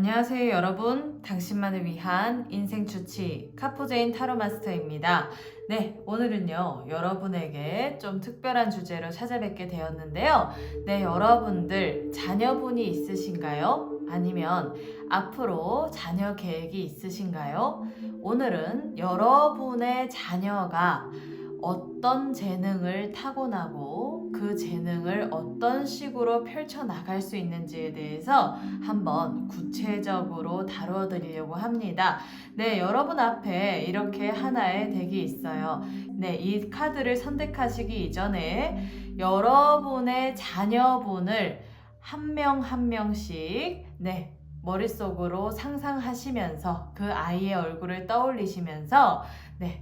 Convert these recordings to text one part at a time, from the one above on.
안녕하세요 여러분. 당신만을 위한 인생 주치 카포제인 타로 마스터입니다. 네, 오늘은요 여러분에게 좀 특별한 주제로 찾아뵙게 되었는데요. 네, 여러분들 자녀분이 있으신가요? 아니면 앞으로 자녀 계획이 있으신가요? 오늘은 여러분의 자녀가 어떤 재능을 타고나고 그 재능을 어떤 식으로 펼쳐나갈 수 있는지에 대해서 한번 구체적으로 다루어 드리려고 합니다. 네, 여러분 앞에 이렇게 하나의 덱이 있어요. 네, 이 카드를 선택하시기 이전에 여러분의 자녀분을 한 명 한 명씩 머릿속으로 상상하시면서 그 아이의 얼굴을 떠올리시면서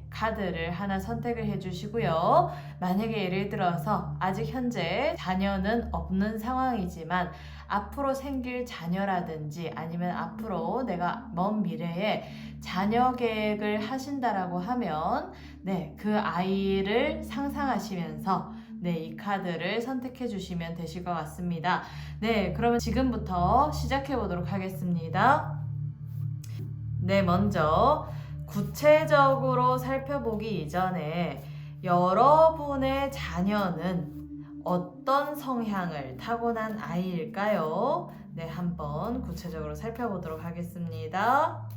카드를 하나 선택을 해주시고요. 만약에 예를 들어서 아직 현재 자녀는 없는 상황이지만 앞으로 생길 자녀라든지 아니면 앞으로 내가 먼 미래에 자녀 계획을 하신다라고 하면 그 아이를 상상하시면서 이 카드를 선택해 주시면 되실 것 같습니다. 네, 그러면 지금부터 시작해 보도록 하겠습니다. 네, 먼저 구체적으로 살펴보기 이전에 여러분의 자녀는 어떤 성향을 타고난 아이일까요? 네, 한번 구체적으로 살펴보도록 하겠습니다.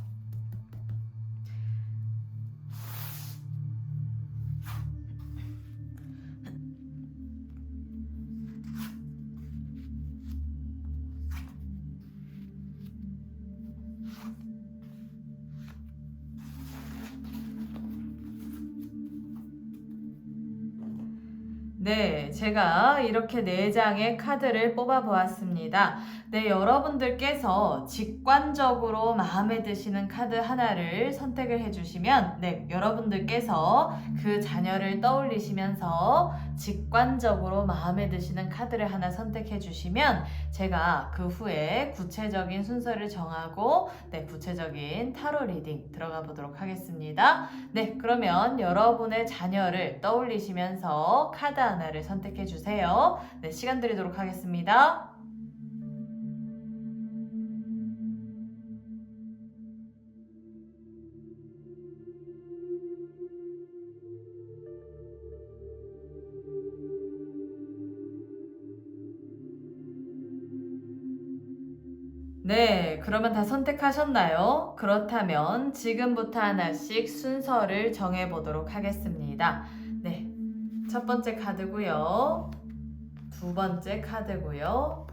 네, 제가 이렇게 4장의 카드를 뽑아 보았습니다. 네, 여러분들께서 직관적으로 마음에 드시는 카드 하나를 선택을 해주시면, 여러분들께서 그 자녀를 떠올리시면서 직관적으로 마음에 드시는 카드를 하나 선택해 주시면 제가 그 후에 구체적인 순서를 정하고 구체적인 타로 리딩 들어가 보도록 하겠습니다. 네, 그러면 여러분의 자녀를 떠올리시면서 카드 하나를 선택해 주세요. 네, 시간 드리도록 하겠습니다. 네, 그러면 다 선택하셨나요? 그렇다면 지금부터 하나씩 순서를 정해 보도록 하겠습니다. 네, 첫 번째 카드고요. 두 번째 카드고요.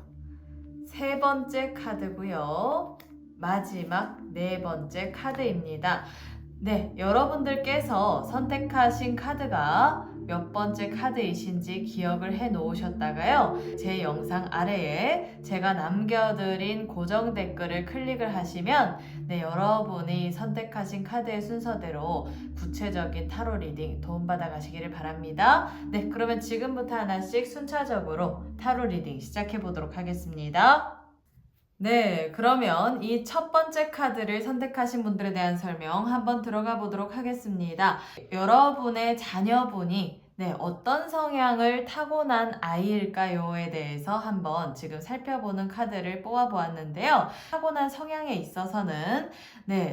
세 번째 카드고요. 마지막 네 번째 카드입니다. 네, 여러분들께서 선택하신 카드가 몇 번째 카드이신지 기억을 해 놓으셨다가요. 제 영상 아래에 제가 남겨드린 고정 댓글을 클릭을 하시면 여러분이 선택하신 카드의 순서대로 구체적인 타로 리딩 도움받아 가시기를 바랍니다. 네, 그러면 지금부터 하나씩 순차적으로 타로 리딩 시작해 보도록 하겠습니다. 네, 그러면 이 첫 번째 카드를 선택하신 분들에 대한 설명 한번 들어가 보도록 하겠습니다. 여러분의 자녀분이 어떤 성향을 타고난 아이일까요에 대해서 한번 지금 살펴보는 카드를 뽑아 보았는데요. 타고난 성향에 있어서는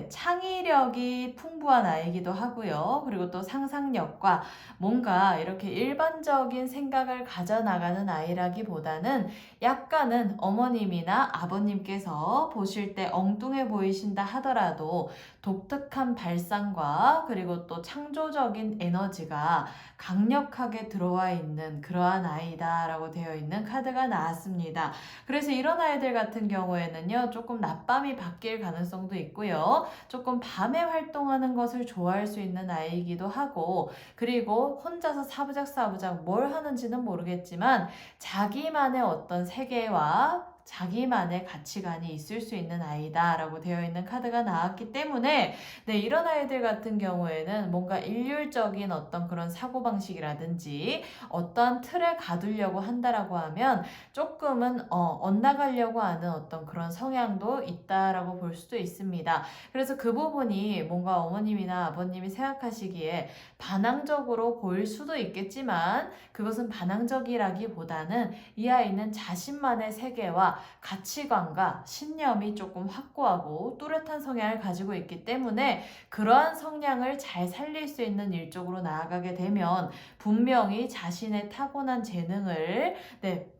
창의력이 풍부한 아이기도 하고요. 그리고 또 상상력과 뭔가 이렇게 일반적인 생각을 가져나가는 아이라기보다는 약간은 어머님이나 아버님께서 보실 때 엉뚱해 보이신다 하더라도 독특한 발상과 그리고 또 창조적인 에너지가 강력하게 들어와 있는 그러한 아이다라고 되어 있는 카드가 나왔습니다. 그래서 이런 아이들 같은 경우에는요, 조금 낮밤이 바뀔 가능성도 있고요. 조금 밤에 활동하는 것을 좋아할 수 있는 아이이기도 하고, 그리고 혼자서 사부작사부작 뭘 하는지는 모르겠지만 자기만의 어떤 세계와 자기만의 가치관이 있을 수 있는 아이다 라고 되어 있는 카드가 나왔기 때문에 이런 아이들 같은 경우에는 뭔가 일률적인 어떤 그런 사고방식이라든지 어떤 틀에 가두려고 한다라고 하면 조금은 엇나가려고 하는 어떤 그런 성향도 있다라고 볼 수도 있습니다. 그래서 그 부분이 뭔가 어머님이나 아버님이 생각하시기에 반항적으로 보일 수도 있겠지만 그것은 반항적이라기보다는 이 아이는 자신만의 세계와 가치관과 신념이 조금 확고하고 뚜렷한 성향을 가지고 있기 때문에 그러한 성향을 잘 살릴 수 있는 일 쪽으로 나아가게 되면 분명히 자신의 타고난 재능을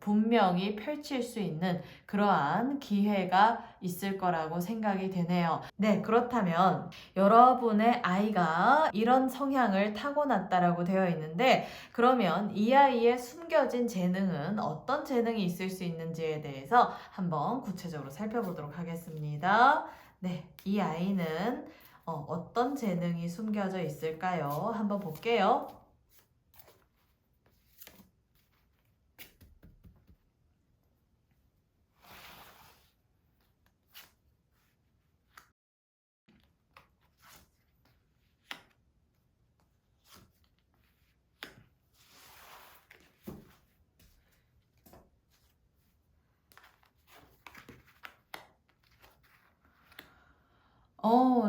분명히 펼칠 수 있는 그러한 기회가 있을 거라고 생각이 되네요. 네, 그렇다면 여러분의 아이가 이런 성향을 타고났다라고 되어 있는데 그러면 이 아이의 숨겨진 재능은 어떤 재능이 있을 수 있는지에 대해서 한번 구체적으로 살펴보도록 하겠습니다. 네, 이 아이는 어떤 재능이 숨겨져 있을까요? 한번 볼게요.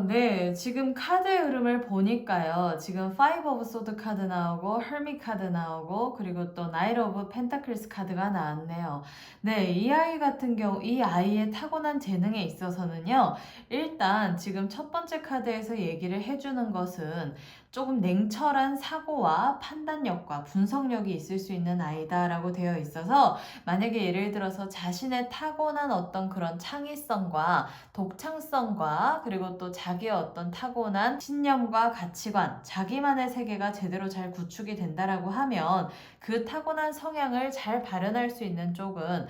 네. 지금 카드의 흐름을 보니까요. 지금 Five of Swords 카드 나오고 Hermit 카드 나오고 그리고 또 Knight of Pentacles 카드가 나왔네요. 네, 이 아이의 타고난 재능에 있어서는요. 일단 지금 첫 번째 카드에서 얘기를 해주는 것은 조금 냉철한 사고와 판단력과 분석력이 있을 수 있는 아이다라고 되어 있어서 만약에 예를 들어서 자신의 타고난 어떤 그런 창의성과 독창성과 그리고 또 자기의 어떤 타고난 신념과 가치관, 자기만의 세계가 제대로 잘 구축이 된다라고 하면 그 타고난 성향을 잘 발현할 수 있는 쪽은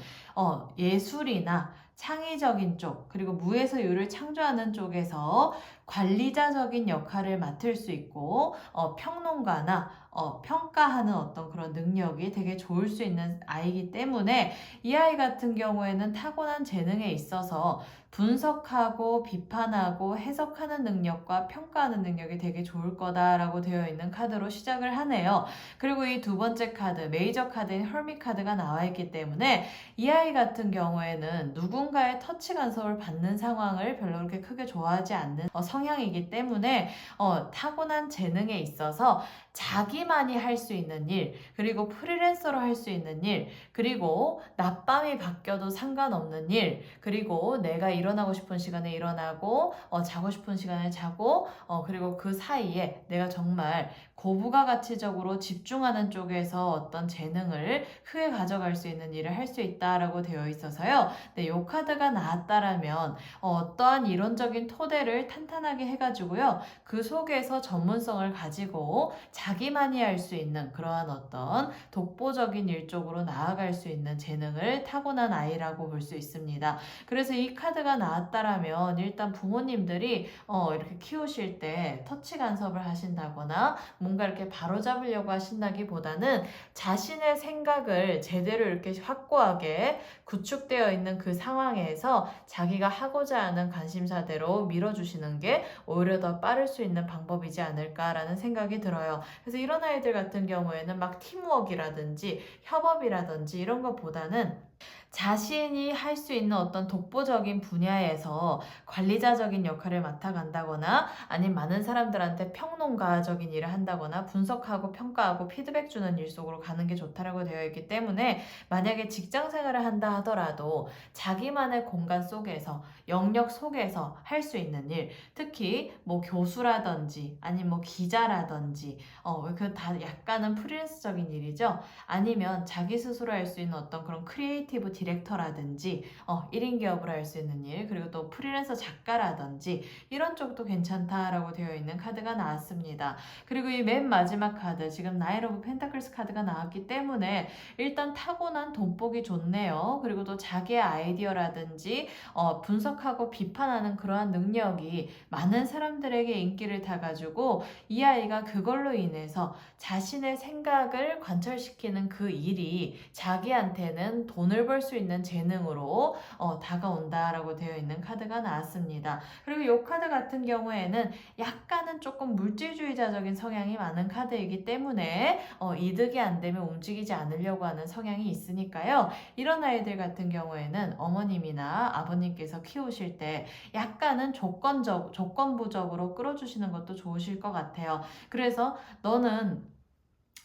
예술이나 창의적인 쪽, 그리고 무에서 유를 창조하는 쪽에서 관리자적인 역할을 맡을 수 있고, 평론가나 평가하는 어떤 그런 능력이 되게 좋을 수 있는 아이이기 때문에 이 아이 같은 경우에는 타고난 재능에 있어서 분석하고 비판하고 해석하는 능력과 평가하는 능력이 되게 좋을 거다라고 되어 있는 카드로 시작을 하네요. 그리고 이 두 번째 카드, 메이저 카드인 헐밋 카드가 나와 있기 때문에 이 아이 같은 경우에는 누군가의 터치 간섭을 받는 상황을 별로 그렇게 크게 좋아하지 않는 성향이기 때문에 타고난 재능에 있어서 자기만이 할 수 있는 일, 그리고 프리랜서로 할 수 있는 일, 그리고 낮밤이 바뀌어도 상관없는 일, 그리고 내가 일어나고 싶은 시간에 일어나고 자고 싶은 시간에 자고 그리고 그 사이에 내가 정말 고부가 가치적으로 집중하는 쪽에서 어떤 재능을 크게 가져갈 수 있는 일을 할 수 있다라고 되어 있어서요. 네, 이 카드가 나왔다라면 어떠한 이론적인 토대를 탄탄하게 해가지고요. 그 속에서 전문성을 가지고 자기만이 할 수 있는 그러한 어떤 독보적인 일 쪽으로 나아갈 수 있는 재능을 타고난 아이라고 볼 수 있습니다. 그래서 이 카드가 나왔다라면 일단 부모님들이 이렇게 키우실 때 터치 간섭을 하신다거나 뭔가 이렇게 바로잡으려고 하신다기보다는 자신의 생각을 제대로 이렇게 확고하게 구축되어 있는 그 상황에서 자기가 하고자 하는 관심사대로 밀어주시는 게 오히려 더 빠를 수 있는 방법이지 않을까라는 생각이 들어요. 그래서 이런 아이들 같은 경우에는 막 팀워크라든지 협업이라든지 이런 것보다는 자신이 할 수 있는 어떤 독보적인 분야에서 관리자적인 역할을 맡아간다거나 아니면 많은 사람들한테 평론가적인 일을 한다거나 분석하고 평가하고 피드백 주는 일 속으로 가는 게 좋다라고 되어 있기 때문에 만약에 직장 생활을 한다 하더라도 자기만의 공간 속에서 영역 속에서 할 수 있는 일, 특히 뭐 교수라든지 아니면 뭐 기자라든지 그 다 약간은 프리랜서적인 일이죠. 아니면 자기 스스로 할 수 있는 어떤 그런 크리에이티브 디렉터라든지 1인 기업을 할 수 있는 일, 그리고 또 프리랜서 작가라든지 이런 쪽도 괜찮다라고 되어 있는 카드가 나왔습니다. 그리고 이 맨 마지막 카드, 지금 나이트 오브 펜타클스 카드가 나왔기 때문에 일단 타고난 돈복이 좋네요. 그리고 또 자기의 아이디어라든지 분석하고 비판하는 그러한 능력이 많은 사람들에게 인기를 타가지고 이 아이가 그걸로 인해서 자신의 생각을 관철시키는 그 일이 자기한테는 돈을 벌 수 있는 재능으로 다가온다라고 되어 있는 카드가 나왔습니다. 그리고 이 카드 같은 경우에는 약간은 조금 물질주의자적인 성향이 많은 카드이기 때문에 이득이 안 되면 움직이지 않으려고 하는 성향이 있으니까요. 이런 아이들 같은 경우에는 어머님이나 아버님께서 키우실 때 약간은 조건부적으로 끌어주시는 것도 좋으실 것 같아요. 그래서 너는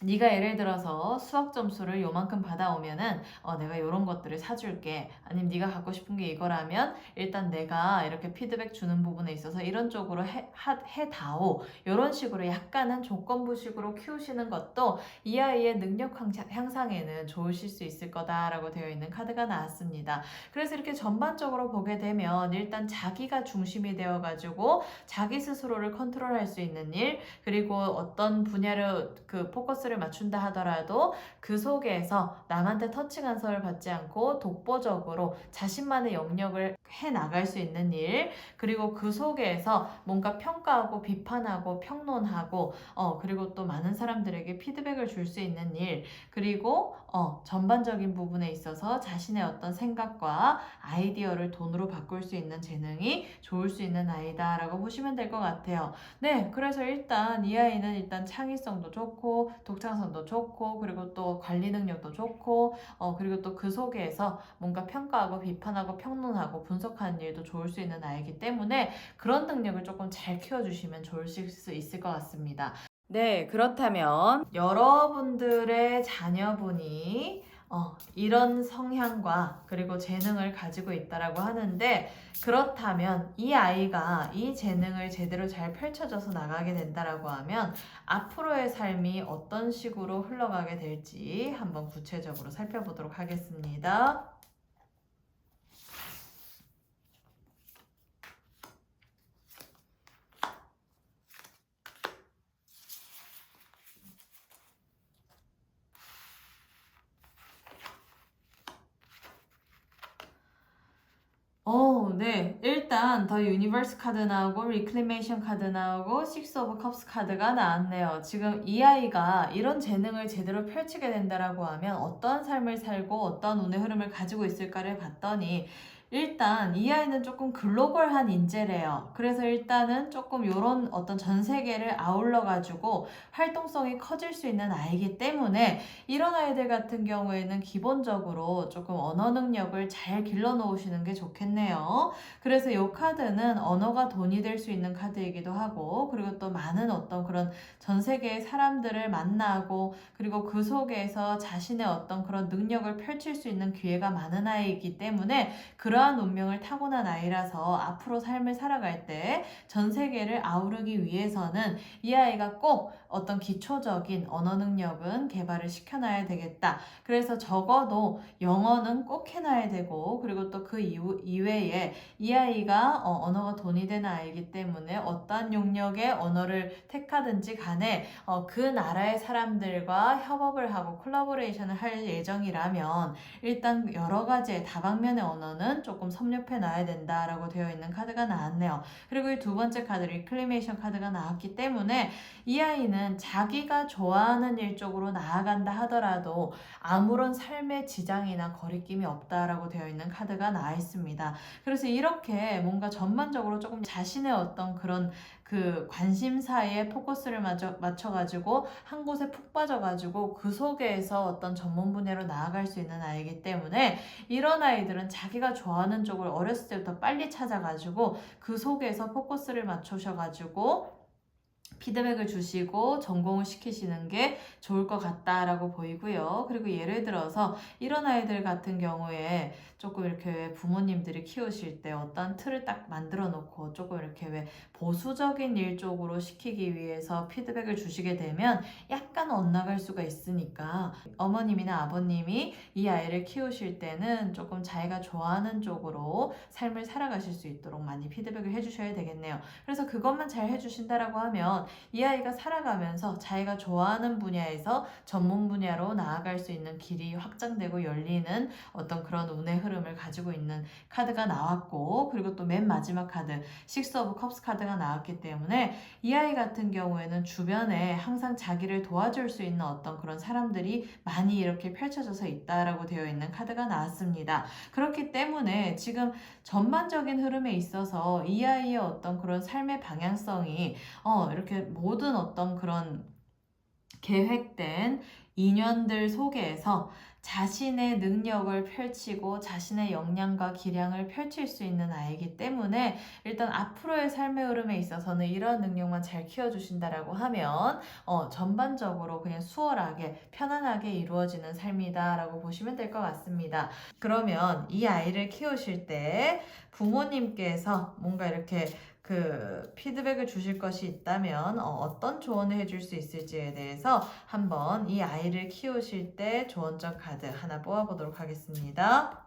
네가 예를 들어서 수학 점수를 요만큼 받아오면은 내가 요런 것들을 사줄게. 아니면 네가 갖고 싶은 게 이거라면 일단 내가 이렇게 피드백 주는 부분에 있어서 이런 쪽으로 해다오. 요런 식으로 약간은 조건부식으로 키우시는 것도 이 아이의 능력 향상에는 좋으실 수 있을 거다라고 되어 있는 카드가 나왔습니다. 그래서 이렇게 전반적으로 보게 되면 일단 자기가 중심이 되어가지고 자기 스스로를 컨트롤할 수 있는 일, 그리고 어떤 분야를 그 포커스를 맞춘다 하더라도 그 속에서 남한테 터치 간섭을 받지 않고 독보적으로 자신만의 영역을 해 나갈 수 있는 일, 그리고 그 속에서 뭔가 평가하고 비판하고 평론하고 그리고 또 많은 사람들에게 피드백을 줄 수 있는 일, 그리고 전반적인 부분에 있어서 자신의 어떤 생각과 아이디어를 돈으로 바꿀 수 있는 재능이 좋을 수 있는 아이다라고 보시면 될 것 같아요. 네, 그래서 일단 이 아이는 일단 창의성도 좋고 독창성도 좋고 그리고 또 관리 능력도 좋고 그리고 또 그 속에서 뭔가 평가하고 비판하고 평론하고 분석하는 일도 좋을 수 있는 아이이기 때문에 그런 능력을 조금 잘 키워주시면 좋으실 수 있을 것 같습니다. 네, 그렇다면 여러분들의 자녀분이 이런 성향과 그리고 재능을 가지고 있다라고 하는데, 그렇다면 이 아이가 이 재능을 제대로 잘 펼쳐져서 나가게 된다라고 하면 앞으로의 삶이 어떤 식으로 흘러가게 될지 한번 구체적으로 살펴보도록 하겠습니다. 네. 일단 더 유니버스 카드 나오고 리클리메이션 카드 나오고 식스 오브 컵스 카드가 나왔네요. 지금 이 아이가 이런 재능을 제대로 펼치게 된다라고 하면 어떤 삶을 살고 어떤 운의 흐름을 가지고 있을까를 봤더니 일단 이 아이는 조금 글로벌한 인재래요. 그래서 일단은 조금 요런 어떤 전 세계를 아울러 가지고 활동성이 커질 수 있는 아이기 때문에 이런 아이들 같은 경우에는 기본적으로 조금 언어 능력을 잘 길러 놓으시는 게 좋겠네요. 그래서 이 카드는 언어가 돈이 될 수 있는 카드이기도 하고, 그리고 또 많은 어떤 그런 전 세계의 사람들을 만나고, 그리고 그 속에서 자신의 어떤 그런 능력을 펼칠 수 있는 기회가 많은 아이이기 때문에 그러한 운명을 타고난 아이라서 앞으로 삶을 살아갈 때 전 세계를 아우르기 위해서는 이 아이가 꼭 어떤 기초적인 언어 능력은 개발을 시켜놔야 되겠다. 그래서 적어도 영어는 꼭 해놔야 되고, 그리고 또 그 이외에 이 아이가 언어가 돈이 되는 아이이기 때문에 어떠한 용역의 언어를 택하든지 간에 그 나라의 사람들과 협업을 하고 콜라보레이션을 할 예정이라면 일단 여러 가지의 다방면의 언어는 조금 섭렵해 놔야 된다라고 되어 있는 카드가 나왔네요. 그리고 이 두 번째 카드 리클리메이션 카드가 나왔기 때문에 이 아이는 자기가 좋아하는 일 쪽으로 나아간다 하더라도 아무런 삶의 지장이나 거리낌이 없다라고 되어 있는 카드가 나와 있습니다. 그래서 이렇게 뭔가 전반적으로 조금 자신의 어떤 그런 그 관심사에 포커스를 맞춰가지고 한 곳에 푹 빠져가지고 그 속에서 어떤 전문 분야로 나아갈 수 있는 아이이기 때문에 이런 아이들은 자기가 좋아하는 쪽을 어렸을 때부터 빨리 찾아가지고 그 속에서 포커스를 맞추셔가지고 피드백을 주시고 전공을 시키시는 게 좋을 것 같다라고 보이고요. 그리고 예를 들어서 이런 아이들 같은 경우에 조금 이렇게 왜 부모님들이 키우실 때 어떤 틀을 딱 만들어 놓고 조금 이렇게 왜 보수적인 일 쪽으로 시키기 위해서 피드백을 주시게 되면 약간 엇나갈 수가 있으니까 어머님이나 아버님이 이 아이를 키우실 때는 조금 자기가 좋아하는 쪽으로 삶을 살아가실 수 있도록 많이 피드백을 해주셔야 되겠네요. 그래서 그것만 잘 해주신다라고 하면 이 아이가 살아가면서 자기가 좋아하는 분야에서 전문 분야로 나아갈 수 있는 길이 확장되고 열리는 어떤 그런 운의 흐름을 가지고 있는 카드가 나왔고, 그리고 또 맨 마지막 카드 식스 오브 컵스 카드가 나왔기 때문에 이 아이 같은 경우에는 주변에 항상 자기를 도와줄 수 있는 어떤 그런 사람들이 많이 이렇게 펼쳐져서 있다라고 되어 있는 카드가 나왔습니다. 그렇기 때문에 지금 전반적인 흐름에 있어서 이 아이의 어떤 그런 삶의 방향성이 이렇게 모든 어떤 그런 계획된 인연들 속에서 자신의 능력을 펼치고 자신의 역량과 기량을 펼칠 수 있는 아이이기 때문에 일단 앞으로의 삶의 흐름에 있어서는 이런 능력만 잘 키워주신다라고 하면 전반적으로 그냥 수월하게 편안하게 이루어지는 삶이다라고 보시면 될 것 같습니다. 그러면 이 아이를 키우실 때 부모님께서 뭔가 이렇게 피드백을 주실 것이 있다면 어떤 조언을 해줄 수 있을지에 대해서 한번 이 아이를 키우실 때 조언점 카드 하나 뽑아보도록 하겠습니다.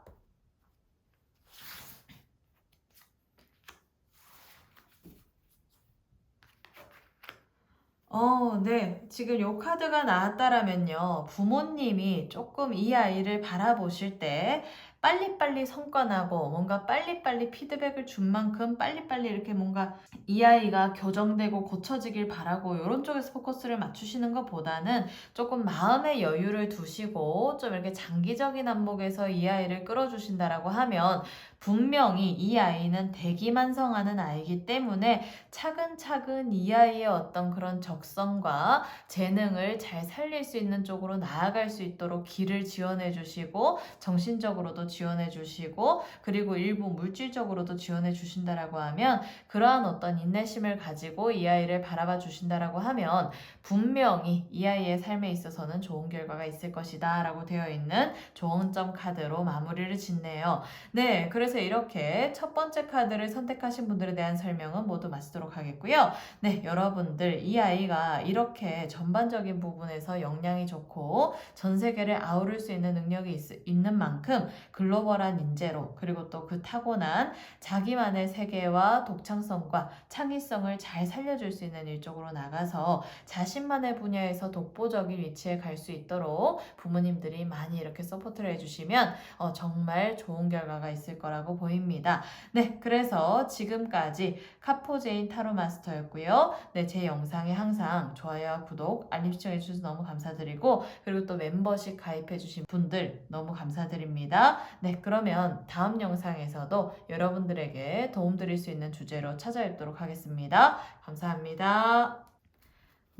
네. 지금 요 카드가 나왔다라면요. 부모님이 조금 이 아이를 바라보실 때 빨리빨리 성과나고 뭔가 빨리빨리 피드백을 준 만큼 빨리빨리 이렇게 뭔가 이 아이가 교정되고 고쳐지길 바라고 이런 쪽에서 포커스를 맞추시는 것보다는 조금 마음의 여유를 두시고 좀 이렇게 장기적인 안목에서 이 아이를 끌어주신다라고 하면 분명히 이 아이는 대기만성하는 아이이기 때문에 차근차근 이 아이의 어떤 그런 적성과 재능을 잘 살릴 수 있는 쪽으로 나아갈 수 있도록 길을 지원해 주시고 정신적으로도 지원해 주시고 그리고 일부 물질적으로도 지원해 주신다라고 하면 그러한 어떤 인내심을 가지고 이 아이를 바라봐 주신다라고 하면 분명히 이 아이의 삶에 있어서는 좋은 결과가 있을 것이다 라고 되어 있는 조언점 카드로 마무리를 짓네요. 네, 그래서 이렇게 첫 번째 카드를 선택하신 분들에 대한 설명은 모두 마치도록 하겠고요. 네, 여러분들 이 아이가 이렇게 전반적인 부분에서 역량이 좋고 전 세계를 아우를 수 있는 능력이 있는 만큼 글로벌한 인재로 그리고 또 그 타고난 자기만의 세계와 독창성과 창의성을 잘 살려줄 수 있는 일쪽으로 나가서 자신만의 분야에서 독보적인 위치에 갈 수 있도록 부모님들이 많이 이렇게 서포트를 해주시면 정말 좋은 결과가 있을 거라고 보입니다. 네, 그래서 지금까지 카포제인 타로 마스터였고요. 네, 제 영상에 항상 좋아요와 구독, 알림 시청해 주셔서 너무 감사드리고 그리고 또 멤버십 가입해 주신 분들 너무 감사드립니다. 네, 그러면 다음 영상에서도 여러분들에게 도움드릴 수 있는 주제로 찾아뵙도록 하겠습니다. 감사합니다.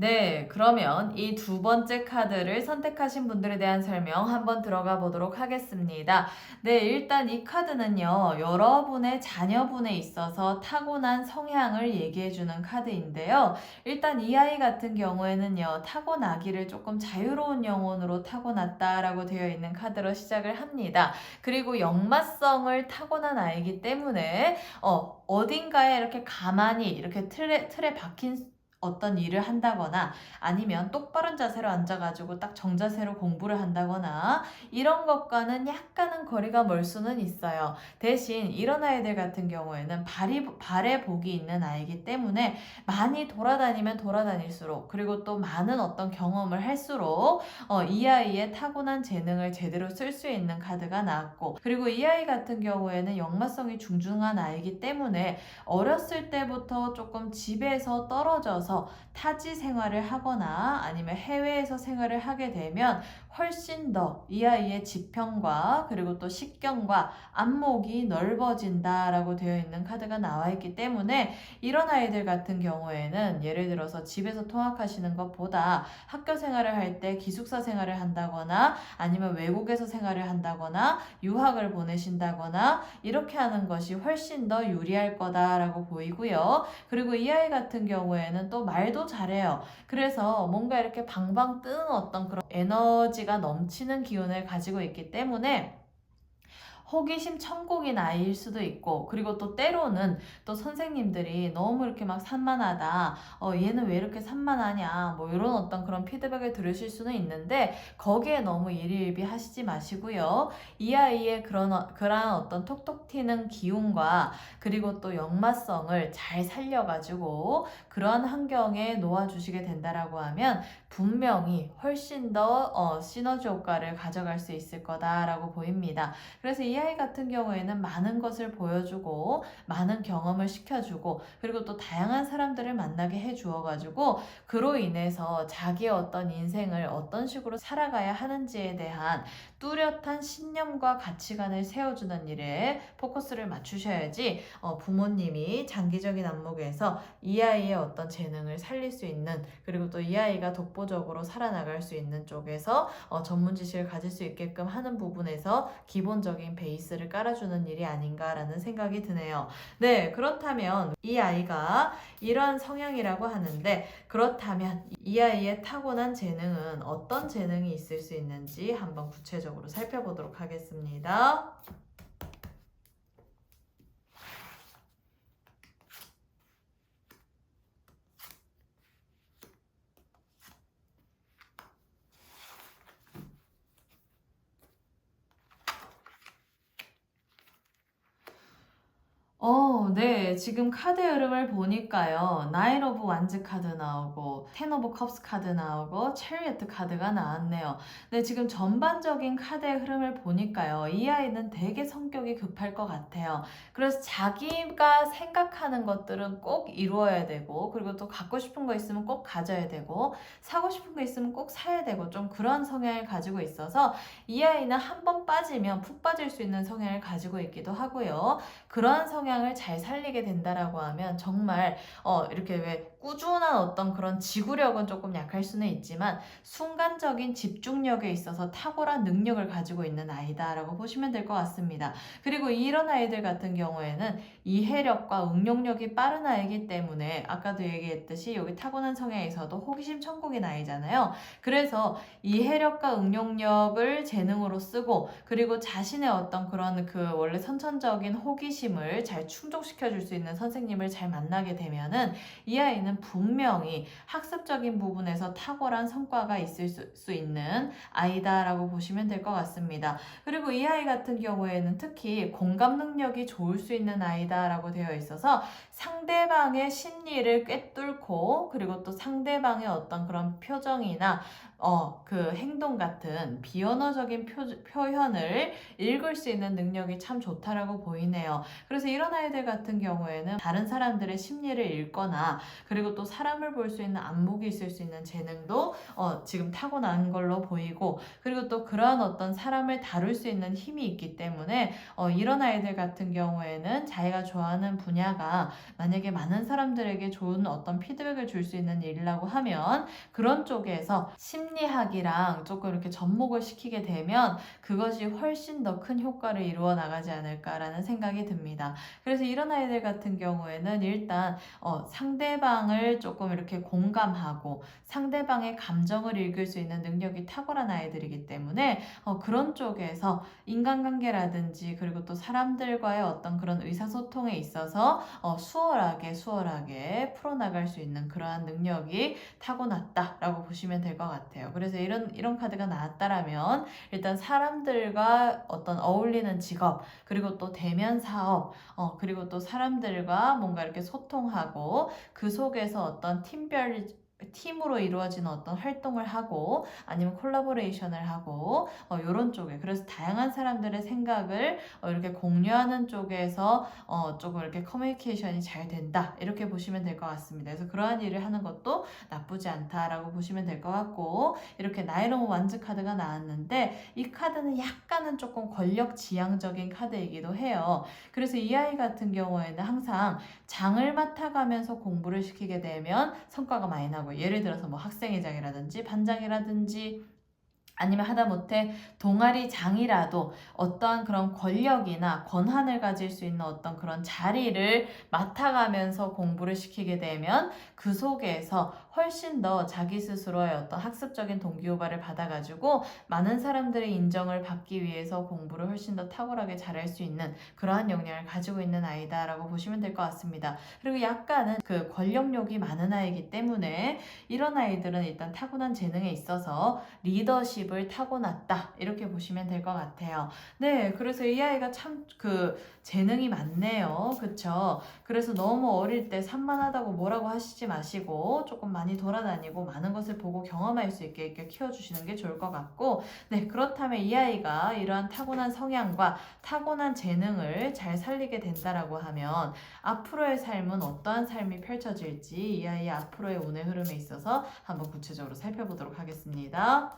네, 그러면 이 두 번째 카드를 선택하신 분들에 대한 설명 한번 들어가 보도록 하겠습니다. 네, 일단 이 카드는요, 여러분의 자녀분에 있어서 타고난 성향을 얘기해주는 카드인데요. 일단 이 아이 같은 경우에는요, 타고나기를 조금 자유로운 영혼으로 타고났다라고 되어 있는 카드로 시작을 합니다. 그리고 역마성을 타고난 아이이기 때문에, 어딘가에 이렇게 가만히 이렇게 틀에 박힌 어떤 일을 한다거나 아니면 똑바른 자세로 앉아가지고 딱 정자세로 공부를 한다거나 이런 것과는 약간은 거리가 멀 수는 있어요. 대신 이런 아이들 같은 경우에는 발에 복이 있는 아이이기 때문에 많이 돌아다니면 돌아다닐수록 그리고 또 많은 어떤 경험을 할수록 이 아이의 타고난 재능을 제대로 쓸 수 있는 카드가 나왔고 그리고 이 아이 같은 경우에는 역마성이 중중한 아이이기 때문에 어렸을 때부터 조금 집에서 떨어져서 타지 생활을 하거나 아니면 해외에서 생활을 하게 되면 훨씬 더 이 아이의 지평과 그리고 또 식견과 안목이 넓어진다라고 되어 있는 카드가 나와 있기 때문에 이런 아이들 같은 경우에는 예를 들어서 집에서 통학하시는 것보다 학교 생활을 할 때 기숙사 생활을 한다거나 아니면 외국에서 생활을 한다거나 유학을 보내신다거나 이렇게 하는 것이 훨씬 더 유리할 거다라고 보이고요. 그리고 이 아이 같은 경우에는 또 말도 잘해요. 그래서 뭔가 이렇게 방방 뜨는 어떤 그런 에너지가 넘치는 기운을 가지고 있기 때문에 호기심 천국인 아이일 수도 있고 그리고 또 때로는 또 선생님들이 너무 이렇게 막 산만하다 얘는 왜 이렇게 산만하냐 뭐 이런 어떤 그런 피드백을 들으실 수는 있는데 거기에 너무 일희일비 하시지 마시고요. 이 아이의 그러한 어떤 톡톡 튀는 기운과 그리고 또 역마성을 잘 살려가지고 그러한 환경에 놓아주시게 된다라고 하면 분명히 훨씬 더 시너지 효과를 가져갈 수 있을 거다라고 보입니다. 그래서 이 아이 같은 경우에는 많은 것을 보여주고 많은 경험을 시켜주고 그리고 또 다양한 사람들을 만나게 해주어가지고 그로 인해서 자기의 어떤 인생을 어떤 식으로 살아가야 하는지에 대한 뚜렷한 신념과 가치관을 세워주는 일에 포커스를 맞추셔야지 부모님이 장기적인 안목에서 이 아이의 어떤 재능을 살릴 수 있는, 그리고 또 이 아이가 독보적으로 살아나갈 수 있는 쪽에서 전문 지식을 가질 수 있게끔 하는 부분에서 기본적인 베이스를 깔아주는 일이 아닌가라는 생각이 드네요. 네, 그렇다면 이 아이가 이러한 성향이라고 하는데, 그렇다면 이 아이의 타고난 재능은 어떤 재능이 있을 수 있는지 한번 구체적으로 살펴보도록 하겠습니다. 네. 지금 카드 흐름을 보니까요. 나인 오브 완즈 카드 나오고, 텐 오브 컵스 카드 나오고, 체리어트 카드가 나왔네요. 네, 지금 전반적인 카드의 흐름을 보니까요. 이 아이는 되게 성격이 급할 것 같아요. 그래서 자기가 생각하는 것들은 꼭 이루어야 되고, 그리고 또 갖고 싶은 거 있으면 꼭 가져야 되고, 사고 싶은 거 있으면 꼭 사야 되고, 좀 그런 성향을 가지고 있어서 이 아이는 한 번 빠지면 푹 빠질 수 있는 성향을 가지고 있기도 하고요. 그러한 성향을 잘 살리게 된다라고 하면 정말 이렇게 왜 꾸준한 어떤 그런 지구력은 조금 약할 수는 있지만 순간적인 집중력에 있어서 탁월한 능력을 가지고 있는 아이다라고 보시면 될 것 같습니다. 그리고 이런 아이들 같은 경우에는 이해력과 응용력이 빠른 아이이기 때문에 아까도 얘기했듯이 여기 타고난 성향에서도 호기심 천국인 아이잖아요. 그래서 이해력과 응용력을 재능으로 쓰고, 그리고 자신의 어떤 그런 그 원래 선천적인 호기심을 잘 충족시켜 줄 수 있는 선생님을 잘 만나게 되면은 이 아이는 분명히 학습적인 부분에서 탁월한 성과가 있을 수 있는 아이다라고 보시면 될 것 같습니다. 그리고 이 아이 같은 경우에는 특히 공감 능력이 좋을 수 있는 아이다라고 되어 있어서 상대방의 심리를 꿰뚫고, 그리고 또 상대방의 어떤 그런 표정이나 그 행동 같은 비언어적인 표현을 읽을 수 있는 능력이 참 좋다라고 보이네요. 그래서 이런 아이들 같은 경우에는 다른 사람들의 심리를 읽거나, 그리고 또 사람을 볼 수 있는 안목이 있을 수 있는 재능도 지금 타고난 걸로 보이고, 그리고 또 그러한 어떤 사람을 다룰 수 있는 힘이 있기 때문에 이런 아이들 같은 경우에는 자기가 좋아하는 분야가 만약에 많은 사람들에게 좋은 어떤 피드백을 줄 수 있는 일이라고 하면 그런 쪽에서 심리학이랑 조금 이렇게 접목을 시키게 되면 그것이 훨씬 더 큰 효과를 이루어 나가지 않을까라는 생각이 듭니다. 그래서 이런 아이들 같은 경우에는 일단 상대방을 조금 이렇게 공감하고 상대방의 감정을 읽을 수 있는 능력이 탁월한 아이들이기 때문에 그런 쪽에서 인간관계라든지, 그리고 또 사람들과의 어떤 그런 의사소통에 있어서 수월하게 풀어나갈 수 있는 그러한 능력이 타고났다라고 보시면 될 것 같아요. 그래서 이런 카드가 나왔다라면 일단 사람들과 어떤 어울리는 직업, 그리고 또 대면 사업, 그리고 또 사람들과 뭔가 이렇게 소통하고 그 속에서 어떤 팀으로 이루어지는 어떤 활동을 하고, 아니면 콜라보레이션을 하고, 이런 쪽에, 그래서 다양한 사람들의 생각을 이렇게 공유하는 쪽에서 조금 이렇게 커뮤니케이션이 잘 된다, 이렇게 보시면 될 것 같습니다. 그래서 그러한 일을 하는 것도 나쁘지 않다라고 보시면 될 것 같고, 이렇게 나인 오브 완즈 카드가 나왔는데 이 카드는 약간은 조금 권력 지향적인 카드이기도 해요. 그래서 이 아이 같은 경우에는 항상 장을 맡아가면서 공부를 시키게 되면 성과가 많이 나고, 예를 들어서 뭐 학생회장이라든지 반장이라든지, 아니면 하다못해 동아리장이라도 어떠한 그런 권력이나 권한을 가질 수 있는 어떤 그런 자리를 맡아가면서 공부를 시키게 되면 그 속에서 훨씬 더 자기 스스로의 어떤 학습적인 동기부여를 받아가지고 많은 사람들의 인정을 받기 위해서 공부를 훨씬 더 탁월하게 잘할 수 있는 그러한 역량을 가지고 있는 아이다라고 보시면 될 것 같습니다. 그리고 약간은 그 권력욕이 많은 아이이기 때문에 이런 아이들은 일단 타고난 재능에 있어서 리더십을 타고났다, 이렇게 보시면 될 것 같아요. 네, 그래서 이 아이가 참 그 재능이 많네요. 그쵸? 그래서 너무 어릴 때 산만하다고 뭐라고 하시지 마시고 조금 많이 돌아다니고 많은 것을 보고 경험할 수 있게 이렇게 키워주시는 게 좋을 것 같고, 네, 그렇다면 이 아이가 이러한 타고난 성향과 타고난 재능을 잘 살리게 된다라고 하면 앞으로의 삶은 어떠한 삶이 펼쳐질지 이 아이의 앞으로의 운의 흐름에 있어서 한번 구체적으로 살펴보도록 하겠습니다.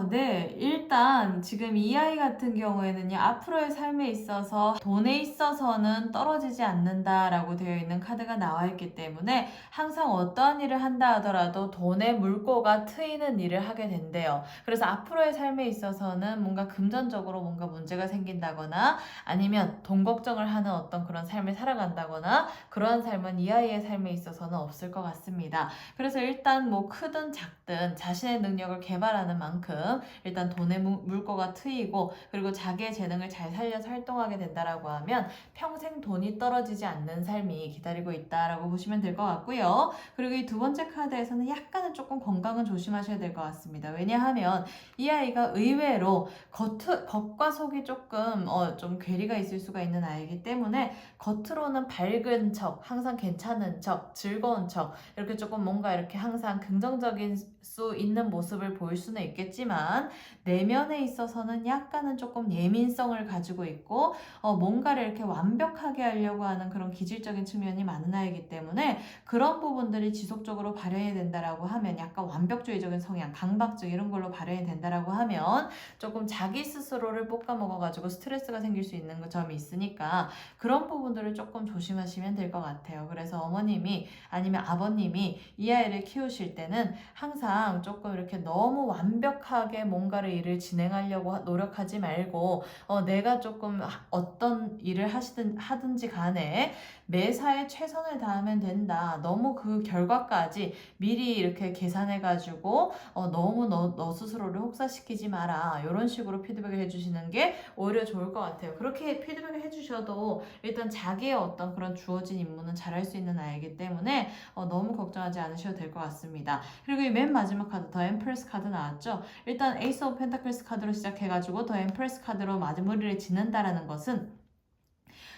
네. 일단 지금 이 아이 같은 경우에는요, 앞으로의 삶에 있어서 돈에 있어서는 떨어지지 않는다라고 되어 있는 카드가 나와 있기 때문에 항상 어떠한 일을 한다 하더라도 돈의 물꼬가 트이는 일을 하게 된대요. 그래서 앞으로의 삶에 있어서는 뭔가 금전적으로 뭔가 문제가 생긴다거나 아니면 돈 걱정을 하는 어떤 그런 삶을 살아간다거나 그러한 삶은 이 아이의 삶에 있어서는 없을 것 같습니다. 그래서 일단 뭐 크든 작든 자신의 능력을 개발하는 만큼 일단 돈의 물꼬가 트이고 그리고 자기의 재능을 잘 살려서 활동하게 된다라고 하면 평생 돈이 떨어지지 않는 삶이 기다리고 있다라고 보시면 될 것 같고요. 그리고 이 두 번째 카드에서는 약간은 조금 건강은 조심하셔야 될 것 같습니다. 왜냐하면 이 아이가 의외로 겉과 속이 조금 좀 괴리가 있을 수가 있는 아이이기 때문에 겉으로는 밝은 척, 항상 괜찮은 척, 즐거운 척 이렇게 조금 뭔가 이렇게 항상 긍정적인 수 있는 모습을 보일 수는 있겠지만 내면에 있어서는 약간은 조금 예민성을 가지고 있고 뭔가를 이렇게 완벽하게 하려고 하는 그런 기질적인 측면이 많은 아이이기 때문에 그런 부분들이 지속적으로 발현이 된다라고 하면 약간 완벽주의적인 성향, 강박증 이런 걸로 발현이 된다라고 하면 조금 자기 스스로를 볶아먹어가지고 스트레스가 생길 수 있는 점이 있으니까 그런 부분들을 조금 조심하시면 될 것 같아요. 그래서 어머님이 아니면 아버님이 이 아이를 키우실 때는 항상 조금 이렇게 너무 완벽하게 뭔가를 일을 진행하려고 노력하지 말고 내가 조금 어떤 일을 하든지 간에 매사에 최선을 다하면 된다. 너무 그 결과까지 미리 이렇게 계산해가지고 너무 너 스스로를 혹사시키지 마라. 이런 식으로 피드백을 해주시는 게 오히려 좋을 것 같아요. 그렇게 피드백을 해주셔도 일단 자기의 어떤 그런 주어진 임무는 잘할 수 있는 아이이기 때문에 너무 걱정하지 않으셔도 될 것 같습니다. 그리고 이 맨 마지막 카드 더 엠프레스 카드 나왔죠. 일단 에이스 오브 펜타클스 카드로 시작해가지고 더 엠프레스 카드로 마무리를 짓는다라는 것은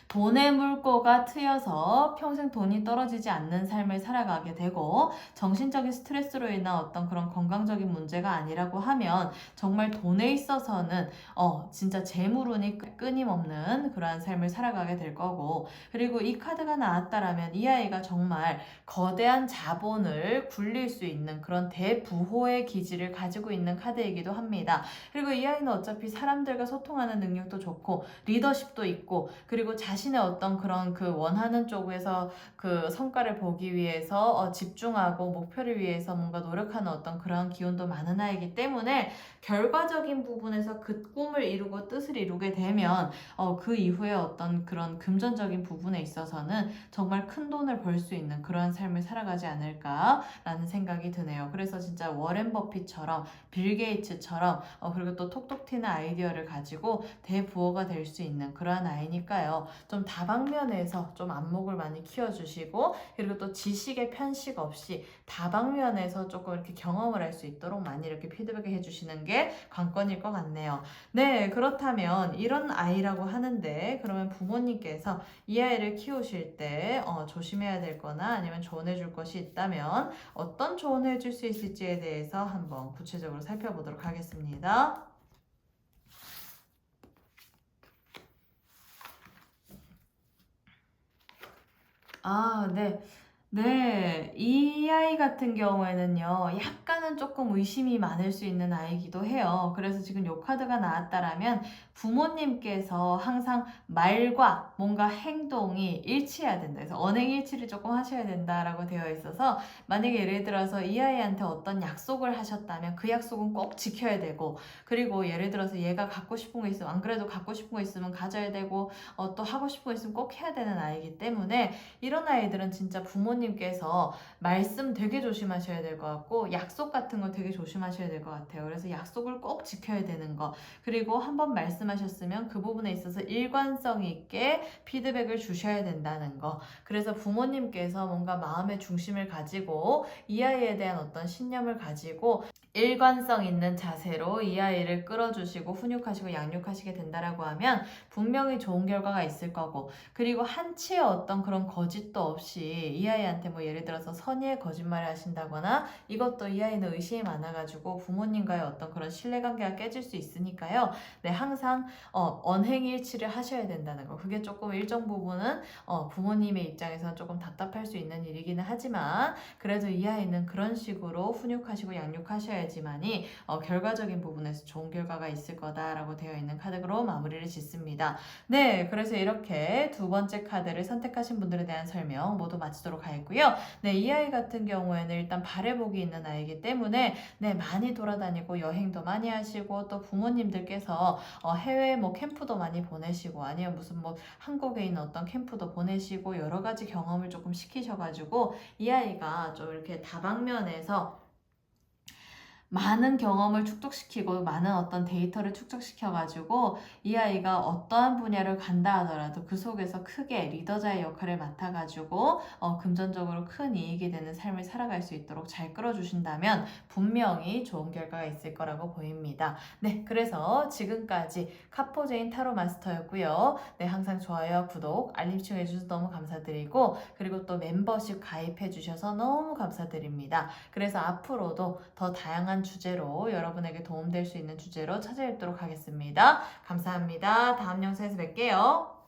돈의 물꼬가 트여서 평생 돈이 떨어지지 않는 삶을 살아가게 되고 정신적인 스트레스로 인한 어떤 그런 건강적인 문제가 아니라고 하면 정말 돈에 있어서는 진짜 재물운이 끊임없는 그러한 삶을 살아가게 될 거고 그리고 이 카드가 나왔다라면 이 아이가 정말 거대한 자본을 굴릴 수 있는 그런 대부호의 기질을 가지고 있는 카드이기도 합니다. 그리고 이 아이는 어차피 사람들과 소통하는 능력도 좋고 리더십도 있고 그리고 자신의 어떤 그런 그 원하는 쪽에서 그 성과를 보기 위해서 집중하고 목표를 위해서 뭔가 노력하는 어떤 그런 기운도 많은 아이이기 때문에 결과적인 부분에서 그 꿈을 이루고 뜻을 이루게 되면 그 이후에 어떤 그런 금전적인 부분에 있어서는 정말 큰 돈을 벌 수 있는 그러한 삶을 살아가지 않을까라는 생각이 드네요. 그래서 진짜 워렌 버핏처럼 빌 게이츠처럼 그리고 또 톡톡 튀는 아이디어를 가지고 대부호가 될 수 있는 그러한 아이니까요. 좀 다방면에서 좀 안목을 많이 키워주시고 그리고 또 지식의 편식 없이 다방면에서 조금 이렇게 경험을 할 수 있도록 많이 이렇게 피드백을 해주시는 게 관건일 것 같네요. 네, 그렇다면 이런 아이라고 하는데 그러면 부모님께서 이 아이를 키우실 때 조심해야 될 거나 아니면 조언해 줄 것이 있다면 어떤 조언을 해줄 수 있을지에 대해서 한번 구체적으로 살펴보도록 하겠습니다. 네. 네, 이 아이 같은 경우에는요, 약간은 조금 의심이 많을 수 있는 아이기도 해요. 그래서 지금 요 카드가 나왔다라면 부모님께서 항상 말과 뭔가 행동이 일치해야 된다. 그래서 언행일치를 조금 하셔야 된다라고 되어 있어서 만약에 예를 들어서 이 아이한테 어떤 약속을 하셨다면 그 약속은 꼭 지켜야 되고 그리고 예를 들어서 얘가 갖고 싶은 거 있으면 안 그래도 갖고 싶은 거 있으면 가져야 되고 또 하고 싶은 거 있으면 꼭 해야 되는 아이이기 때문에 이런 아이들은 진짜 부모님께서 말씀 되게 조심하셔야 될 것 같고 약속 같은 거 되게 조심하셔야 될 것 같아요. 그래서 약속을 꼭 지켜야 되는 거 그리고 한번 말씀하셨으면 그 부분에 있어서 일관성 있게 피드백을 주셔야 된다는 거 그래서 부모님께서 뭔가 마음의 중심을 가지고 이 아이에 대한 어떤 신념을 가지고 일관성 있는 자세로 이 아이를 끌어주시고 훈육하시고 양육하시게 된다라고 하면 분명히 좋은 결과가 있을 거고 그리고 한치의 어떤 그런 거짓도 없이 이 아이한테 뭐 예를 들어서 선의의 거짓말을 하신다거나 이것도 이 아이는 의심이 많아가지고 부모님과의 어떤 그런 신뢰관계가 깨질 수 있으니까요. 네, 항상 언행일치를 하셔야 된다는 거 그게 조금 일정 부분은 부모님의 입장에서는 조금 답답할 수 있는 일이기는 하지만 그래도 이 아이는 그런 식으로 훈육하시고 양육하셔야 해야지만이 결과적인 부분에서 좋은 결과가 있을 거다라고 되어 있는 카드로 마무리를 짓습니다. 네, 그래서 이렇게 두 번째 카드를 선택하신 분들에 대한 설명 모두 마치도록 하겠고요. 네, 이 아이 같은 경우에는 일단 발해복이 있는 아이이기 때문에 네, 많이 돌아다니고 여행도 많이 하시고 또 부모님들께서 해외 뭐 캠프도 많이 보내시고 아니면 무슨 뭐 한국에 있는 어떤 캠프도 보내시고 여러 가지 경험을 조금 시키셔가지고 이 아이가 좀 이렇게 다방면에서 많은 경험을 축적시키고 많은 어떤 데이터를 축적시켜가지고 이 아이가 어떠한 분야를 간다 하더라도 그 속에서 크게 리더자의 역할을 맡아가지고 금전적으로 큰 이익이 되는 삶을 살아갈 수 있도록 잘 끌어주신다면 분명히 좋은 결과가 있을 거라고 보입니다. 네, 그래서 지금까지 카포제인 타로 마스터였고요. 네, 항상 좋아요, 구독, 알림 시청해주셔서 너무 감사드리고 그리고 또 멤버십 가입해주셔서 너무 감사드립니다. 그래서 앞으로도 더 다양한 주제로 여러분에게 도움될 수 있는 주제로 찾아뵙도록 하겠습니다. 감사합니다. 다음 영상에서 뵐게요.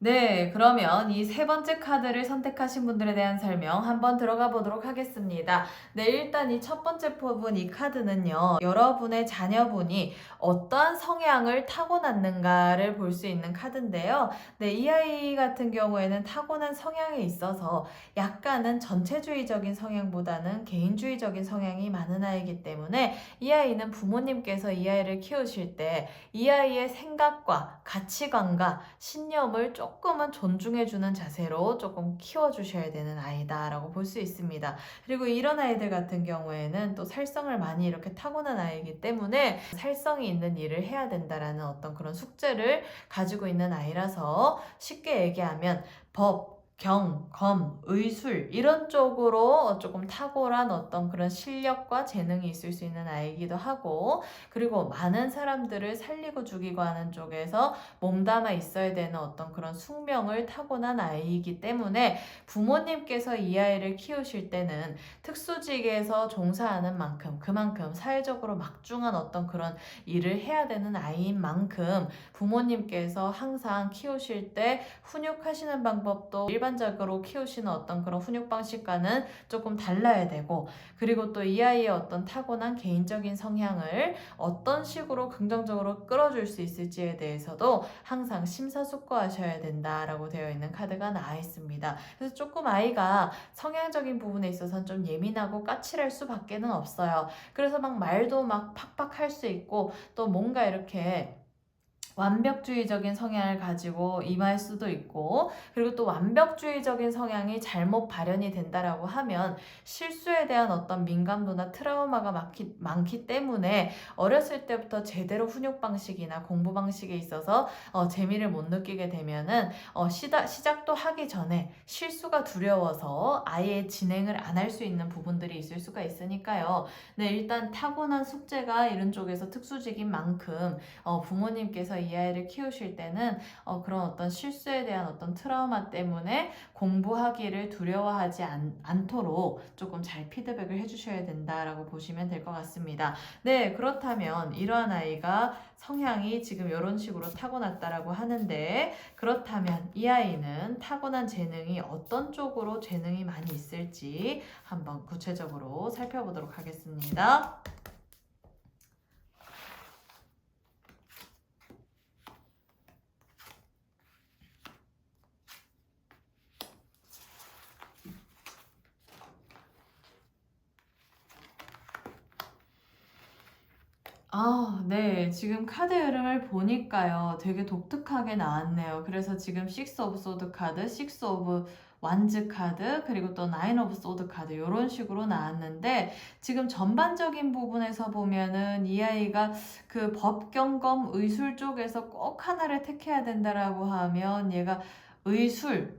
네, 그러면 이 세 번째 카드를 선택하신 분들에 대한 설명 한번 들어가 보도록 하겠습니다. 네, 일단 이 첫 번째 부분 이 카드는요, 여러분의 자녀분이 어떠한 성향을 타고났는가를 볼 수 있는 카드인데요. 네, 이 아이 같은 경우에는 타고난 성향에 있어서 약간은 전체주의적인 성향보다는 개인주의적인 성향이 많은 아이이기 때문에 이 아이는 부모님께서 이 아이를 키우실 때 이 아이의 생각과 가치관과 신념을 조금은 존중해주는 자세로 조금 키워주셔야 되는 아이다라고 볼 수 있습니다. 그리고 이런 아이들 같은 경우에는 또 살성을 많이 이렇게 타고난 아이이기 때문에 살성이 있는 일을 해야 된다라는 어떤 그런 숙제를 가지고 있는 아이라서 쉽게 얘기하면 법, 경, 검, 의술 이런 쪽으로 조금 탁월한 어떤 그런 실력과 재능이 있을 수 있는 아이이기도 하고 그리고 많은 사람들을 살리고 죽이고 하는 쪽에서 몸담아 있어야 되는 어떤 그런 숙명을 타고난 아이이기 때문에 부모님께서 이 아이를 키우실 때는 특수직에서 종사하는 만큼 그만큼 사회적으로 막중한 어떤 그런 일을 해야 되는 아이인 만큼 부모님께서 항상 키우실 때 훈육하시는 방법도 일반적으로 키우시는 어떤 그런 훈육 방식과는 조금 달라야 되고 그리고 또 이 아이의 어떤 타고난 개인적인 성향을 어떤 식으로 긍정적으로 끌어줄 수 있을지에 대해서도 항상 심사숙고하셔야 된다라고 되어 있는 카드가 나와 있습니다. 그래서 조금 아이가 성향적인 부분에 있어서는 좀 예민하고 까칠할 수밖에는 없어요. 그래서 막 말도 막 팍팍 할 수 있고 또 뭔가 이렇게 완벽주의적인 성향을 가지고 임할 수도 있고 그리고 또 완벽주의적인 성향이 잘못 발현이 된다라고 하면 실수에 대한 어떤 민감도나 트라우마가 많기 때문에 어렸을 때부터 제대로 훈육 방식이나 공부 방식에 있어서 재미를 못 느끼게 되면은 시작도 하기 전에 실수가 두려워서 아예 진행을 안 할 수 있는 부분들이 있을 수가 있으니까요. 네, 일단 타고난 숙제가 이런 쪽에서 특수직인 만큼 부모님께서 이 아이를 키우실 때는 그런 어떤 실수에 대한 어떤 트라우마 때문에 공부하기를 두려워하지 않도록 조금 잘 피드백을 해주셔야 된다라고 보시면 될 것 같습니다. 네, 그렇다면 이러한 아이가 성향이 지금 이런 식으로 타고났다라고 하는데 그렇다면 이 아이는 타고난 재능이 어떤 쪽으로 재능이 많이 있을지 한번 구체적으로 살펴보도록 하겠습니다. 네. 지금 카드 흐름을 보니까요. 되게 독특하게 나왔네요. 그래서 지금 6 오브 소드 카드, 6 오브 완즈 카드, 그리고 또 9 오브 소드 카드 이런 식으로 나왔는데 지금 전반적인 부분에서 보면은 이 아이가 그 법경검 의술 쪽에서 꼭 하나를 택해야 된다라고 하면 얘가 의술,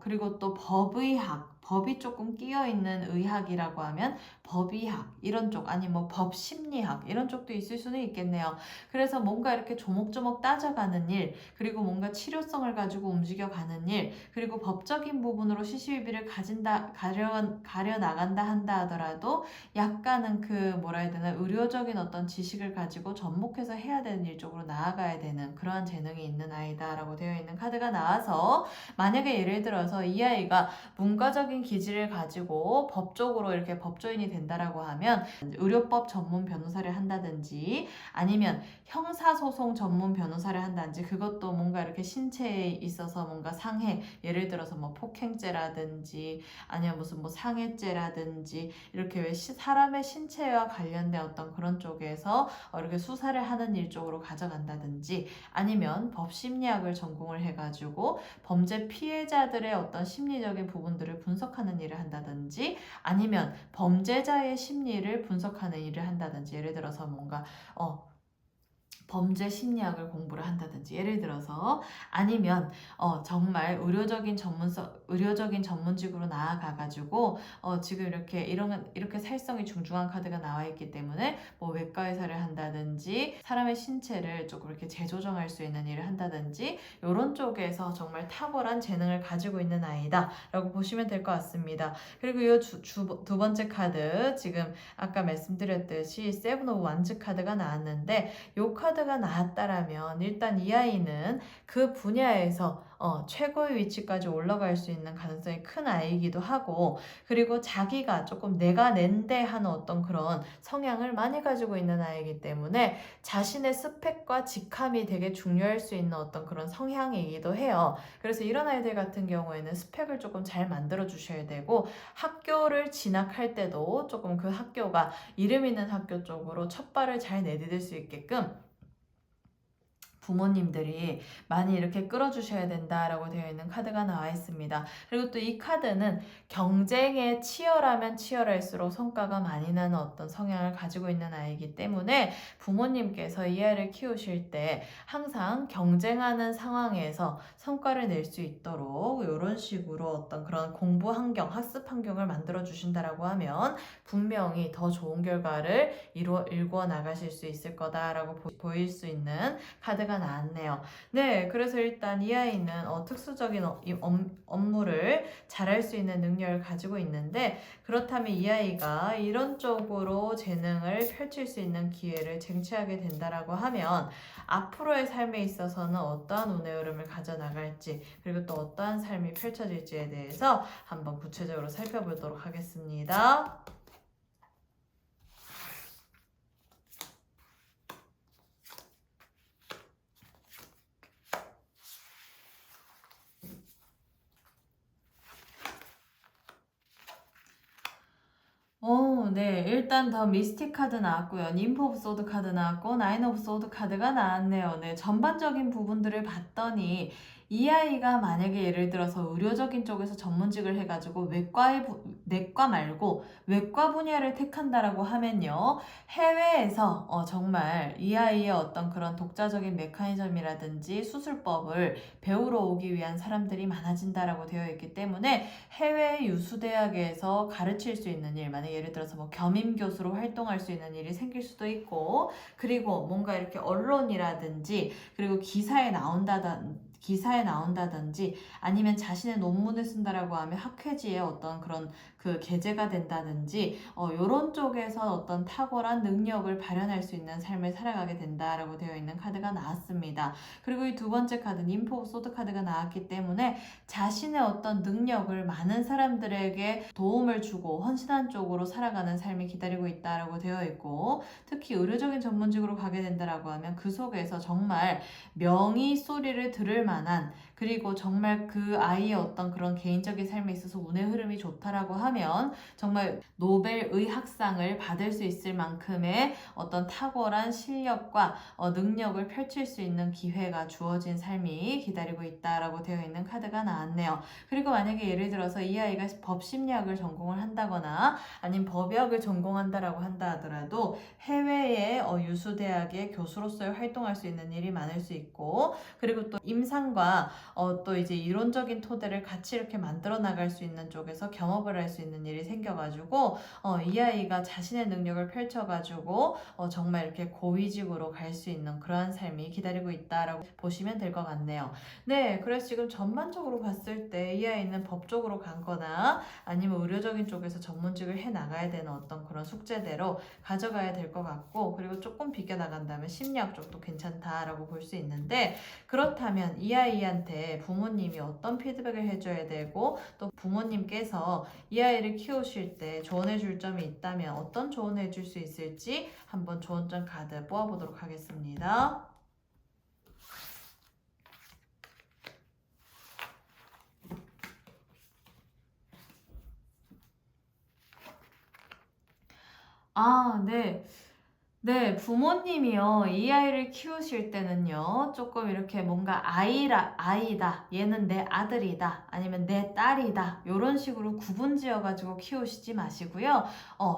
그리고 또 법의학, 법이 조금 끼어있는 의학이라고 하면 법의학 이런 쪽 아니면 뭐 법심리학 이런 쪽도 있을 수는 있겠네요. 그래서 뭔가 이렇게 조목조목 따져가는 일 그리고 뭔가 치료성을 가지고 움직여가는 일 그리고 법적인 부분으로 시시비비를 가려 나간다 한다 하더라도 약간은 그 뭐라 해야 되나 의료적인 어떤 지식을 가지고 접목해서 해야 되는 일 쪽으로 나아가야 되는 그러한 재능이 있는 아이다라고 되어 있는 카드가 나와서 만약에 예를 들어서 이 아이가 문과적인 의료적인 기질을 가지고 법적으로 이렇게 법조인이 된다라고 하면 의료법 전문 변호사를 한다든지 아니면 형사소송 전문 변호사를 한다든지 그것도 뭔가 이렇게 신체에 있어서 뭔가 상해, 예를 들어서 뭐 폭행죄라든지 아니면 무슨 뭐 상해죄라든지 이렇게 왜 사람의 신체와 관련된 어떤 그런 쪽에서 이렇게 수사를 하는 일 쪽으로 가져간다든지 아니면 법심리학을 전공을 해가지고 범죄 피해자들의 어떤 심리적인 부분들을 분석하는 일을 한다든지 아니면 범죄자의 심리를 분석하는 일을 한다든지 예를 들어서 뭔가 범죄 심리학을 공부를 한다든지 예를 들어서 아니면 정말 의료적인 전문직으로 나아가가지고 지금 이렇게 사회성이 중중한 카드가 나와 있기 때문에 뭐 외과 의사를 한다든지 사람의 신체를 조금 이렇게 재조정할 수 있는 일을 한다든지 이런 쪽에서 정말 탁월한 재능을 가지고 있는 아이다라고 보시면 될 것 같습니다. 그리고 이 두 번째 카드 지금 아까 말씀드렸듯이 세븐 오브 완즈 카드가 나왔는데 이 카드가 나왔다라면 일단 이 아이는 그 분야에서 최고의 위치까지 올라갈 수 있는 가능성이 큰 아이이기도 하고 그리고 자기가 조금 내가 낸데 하는 어떤 그런 성향을 많이 가지고 있는 아이이기 때문에 자신의 스펙과 직함이 되게 중요할 수 있는 어떤 그런 성향이기도 해요. 그래서 이런 아이들 같은 경우에는 스펙을 조금 잘 만들어 주셔야 되고 학교를 진학할 때도 조금 그 학교가 이름 있는 학교 쪽으로 첫 발을 잘 내디딜 수 있게끔 부모님들이 많이 이렇게 끌어주셔야 된다라고 되어 있는 카드가 나와 있습니다. 그리고 또 이 카드는 경쟁에 치열하면 치열할수록 성과가 많이 나는 어떤 성향을 가지고 있는 아이이기 때문에 부모님께서 이 아이를 키우실 때 항상 경쟁하는 상황에서 성과를 낼 수 있도록 이런 식으로 어떤 그런 공부 환경, 학습 환경을 만들어 주신다라고 하면 분명히 더 좋은 결과를 이루어 나가실 수 있을 거다라고 보일 수 있는 카드가 나왔네요. 네, 그래서 일단 이 아이는 특수적인 업무를 잘할 수 있는 능력을 가지고 있는데 그렇다면 이 아이가 이런 쪽으로 재능을 펼칠 수 있는 기회를 쟁취하게 된다라고 하면 앞으로의 삶에 있어서는 어떠한 운의 흐름을 가져나갈지 그리고 또 어떠한 삶이 펼쳐질지에 대해서 한번 구체적으로 살펴보도록 하겠습니다. 네. 일단 더 미스틱 카드 나왔고요. 님프 오브 소드 카드 나왔고 나인 오브 소드 카드가 나왔네요. 네. 전반적인 부분들을 봤더니 이 아이가 만약에 예를 들어서 의료적인 쪽에서 전문직을 해가지고 내과 말고 외과 분야를 택한다라고 하면요. 해외에서 정말 이 아이의 어떤 그런 독자적인 메커니즘이라든지 수술법을 배우러 오기 위한 사람들이 많아진다라고 되어 있기 때문에 해외 유수대학에서 가르칠 수 있는 일, 만약 예를 들어서 뭐 겸임 교수로 활동할 수 있는 일이 생길 수도 있고, 그리고 뭔가 이렇게 언론이라든지, 그리고 기사에 나온다든지 아니면 자신의 논문을 쓴다라고 하면 학회지에 어떤 그런 그 게재가 된다든지 요런 쪽에서 어떤 탁월한 능력을 발현할 수 있는 삶을 살아가게 된다라고 되어 있는 카드가 나왔습니다. 그리고 이 두 번째 카드 님프 오브 소드 카드가 나왔기 때문에 자신의 어떤 능력을 많은 사람들에게 도움을 주고 헌신한 쪽으로 살아가는 삶이 기다리고 있다라고 되어 있고 특히 의료적인 전문직으로 가게 된다라고 하면 그 속에서 정말 명의 소리를 들을 만한 그리고 정말 그 아이의 어떤 그런 개인적인 삶에 있어서 운의 흐름이 좋다라고 하면 정말 노벨 의학상을 받을 수 있을 만큼의 어떤 탁월한 실력과 능력을 펼칠 수 있는 기회가 주어진 삶이 기다리고 있다라고 되어 있는 카드가 나왔네요. 그리고 만약에 예를 들어서 이 아이가 법심리학을 전공을 한다거나 아니면 법의학을 전공한다라고 한다 하더라도 해외의 유수대학의 교수로서 활동할 수 있는 일이 많을 수 있고 그리고 또 임상과 또 이제 이론적인 토대를 같이 이렇게 만들어 나갈 수 있는 쪽에서 겸업을 할 수 있는 일이 생겨가지고 이 아이가 자신의 능력을 펼쳐가지고 정말 이렇게 고위직으로 갈 수 있는 그러한 삶이 기다리고 있다라고 보시면 될 것 같네요. 네, 그래서 지금 전반적으로 봤을 때 이 아이는 법 쪽으로 간거나 아니면 의료적인 쪽에서 전문직을 해 나가야 되는 어떤 그런 숙제대로 가져가야 될 것 같고 그리고 조금 비껴 나간다면 심리학 쪽도 괜찮다라고 볼 수 있는데 그렇다면 이 아이한테 때 부모님이 어떤 피드백을 해줘야 되고 또 부모님께서 이 아이를 키우실 때 조언해 줄 점이 있다면 어떤 조언해 줄 수 있을지 한번 조언점 카드 뽑아보도록 하겠습니다. 네. 네, 부모님이요, 이 아이를 키우실 때는요, 조금 이렇게 뭔가 아이다, 얘는 내 아들이다, 아니면 내 딸이다, 요런 식으로 구분 지어가지고 키우시지 마시고요,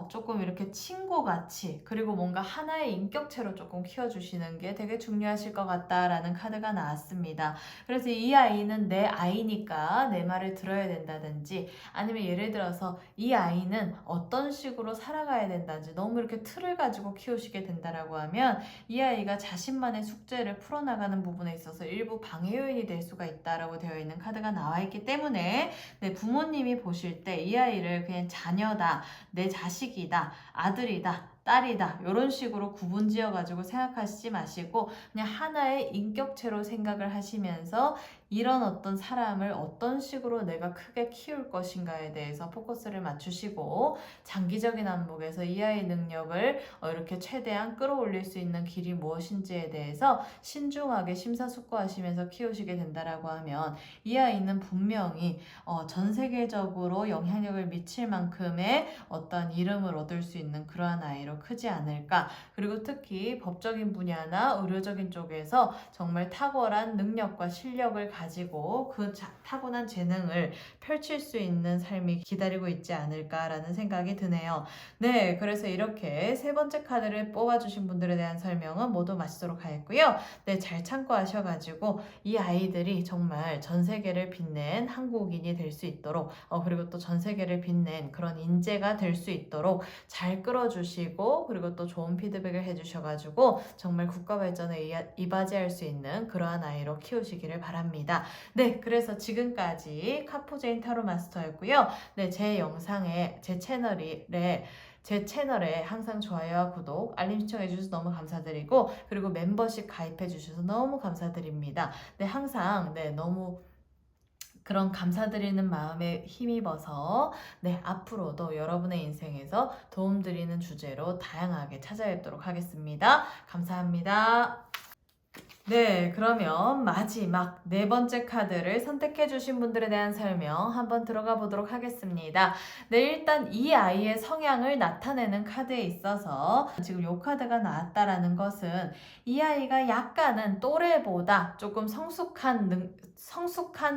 조금 이렇게 친구같이, 그리고 뭔가 하나의 인격체로 조금 키워주시는 게 되게 중요하실 것 같다라는 카드가 나왔습니다. 그래서 이 아이는 내 아이니까 내 말을 들어야 된다든지, 아니면 예를 들어서 이 아이는 어떤 식으로 살아가야 된다든지, 너무 이렇게 틀을 가지고 키우시게 된다라고 하면 이 아이가 자신만의 숙제를 풀어나가는 부분에 있어서 일부 방해 요인이 될 수가 있다라고 되어 있는 카드가 나와 있기 때문에 네, 부모님이 보실 때 이 아이를 그냥 자녀다, 내 자식이다, 아들이다, 딸이다 이런 식으로 구분 지어 가지고 생각하시지 마시고 그냥 하나의 인격체로 생각을 하시면서 이런 어떤 사람을 어떤 식으로 내가 크게 키울 것인가에 대해서 포커스를 맞추시고 장기적인 안목에서 이 아이의 능력을 이렇게 최대한 끌어올릴 수 있는 길이 무엇인지에 대해서 신중하게 심사숙고하시면서 키우시게 된다라고 하면 이 아이는 분명히 전 세계적으로 영향력을 미칠 만큼의 어떤 이름을 얻을 수 있는 그러한 아이로 크지 않을까. 그리고 특히 법적인 분야나 의료적인 쪽에서 정말 탁월한 능력과 실력을 가지고 그 타고난 재능을 펼칠 수 있는 삶이 기다리고 있지 않을까라는 생각이 드네요. 네, 그래서 이렇게 세 번째 카드를 뽑아주신 분들에 대한 설명은 모두 마치도록 하겠고요. 네, 잘 참고하셔가지고 이 아이들이 정말 전 세계를 빛낸 한국인이 될 수 있도록 그리고 또 전 세계를 빛낸 그런 인재가 될 수 있도록 잘 끌어주시고 그리고 또 좋은 피드백을 해주셔가지고 정말 국가 발전에 이바지할 수 있는 그러한 아이로 키우시기를 바랍니다. 네, 그래서 지금까지 카푸제인 타로 마스터였고요. 네, 제 채널에 항상 좋아요와 구독, 알림 시청해주셔서 너무 감사드리고 그리고 멤버십 가입해주셔서 너무 감사드립니다. 네, 항상 너무 그런 감사드리는 마음에 힘입어서 앞으로도 여러분의 인생에서 도움드리는 주제로 다양하게 찾아뵙도록 하겠습니다. 감사합니다. 네, 그러면 마지막 네 번째 카드를 선택해 주신 분들에 대한 설명 한번 들어가 보도록 하겠습니다. 네, 일단 이 아이의 성향을 나타내는 카드에 있어서 지금 이 카드가 나왔다라는 것은 이 아이가 약간은 또래보다 조금 성숙한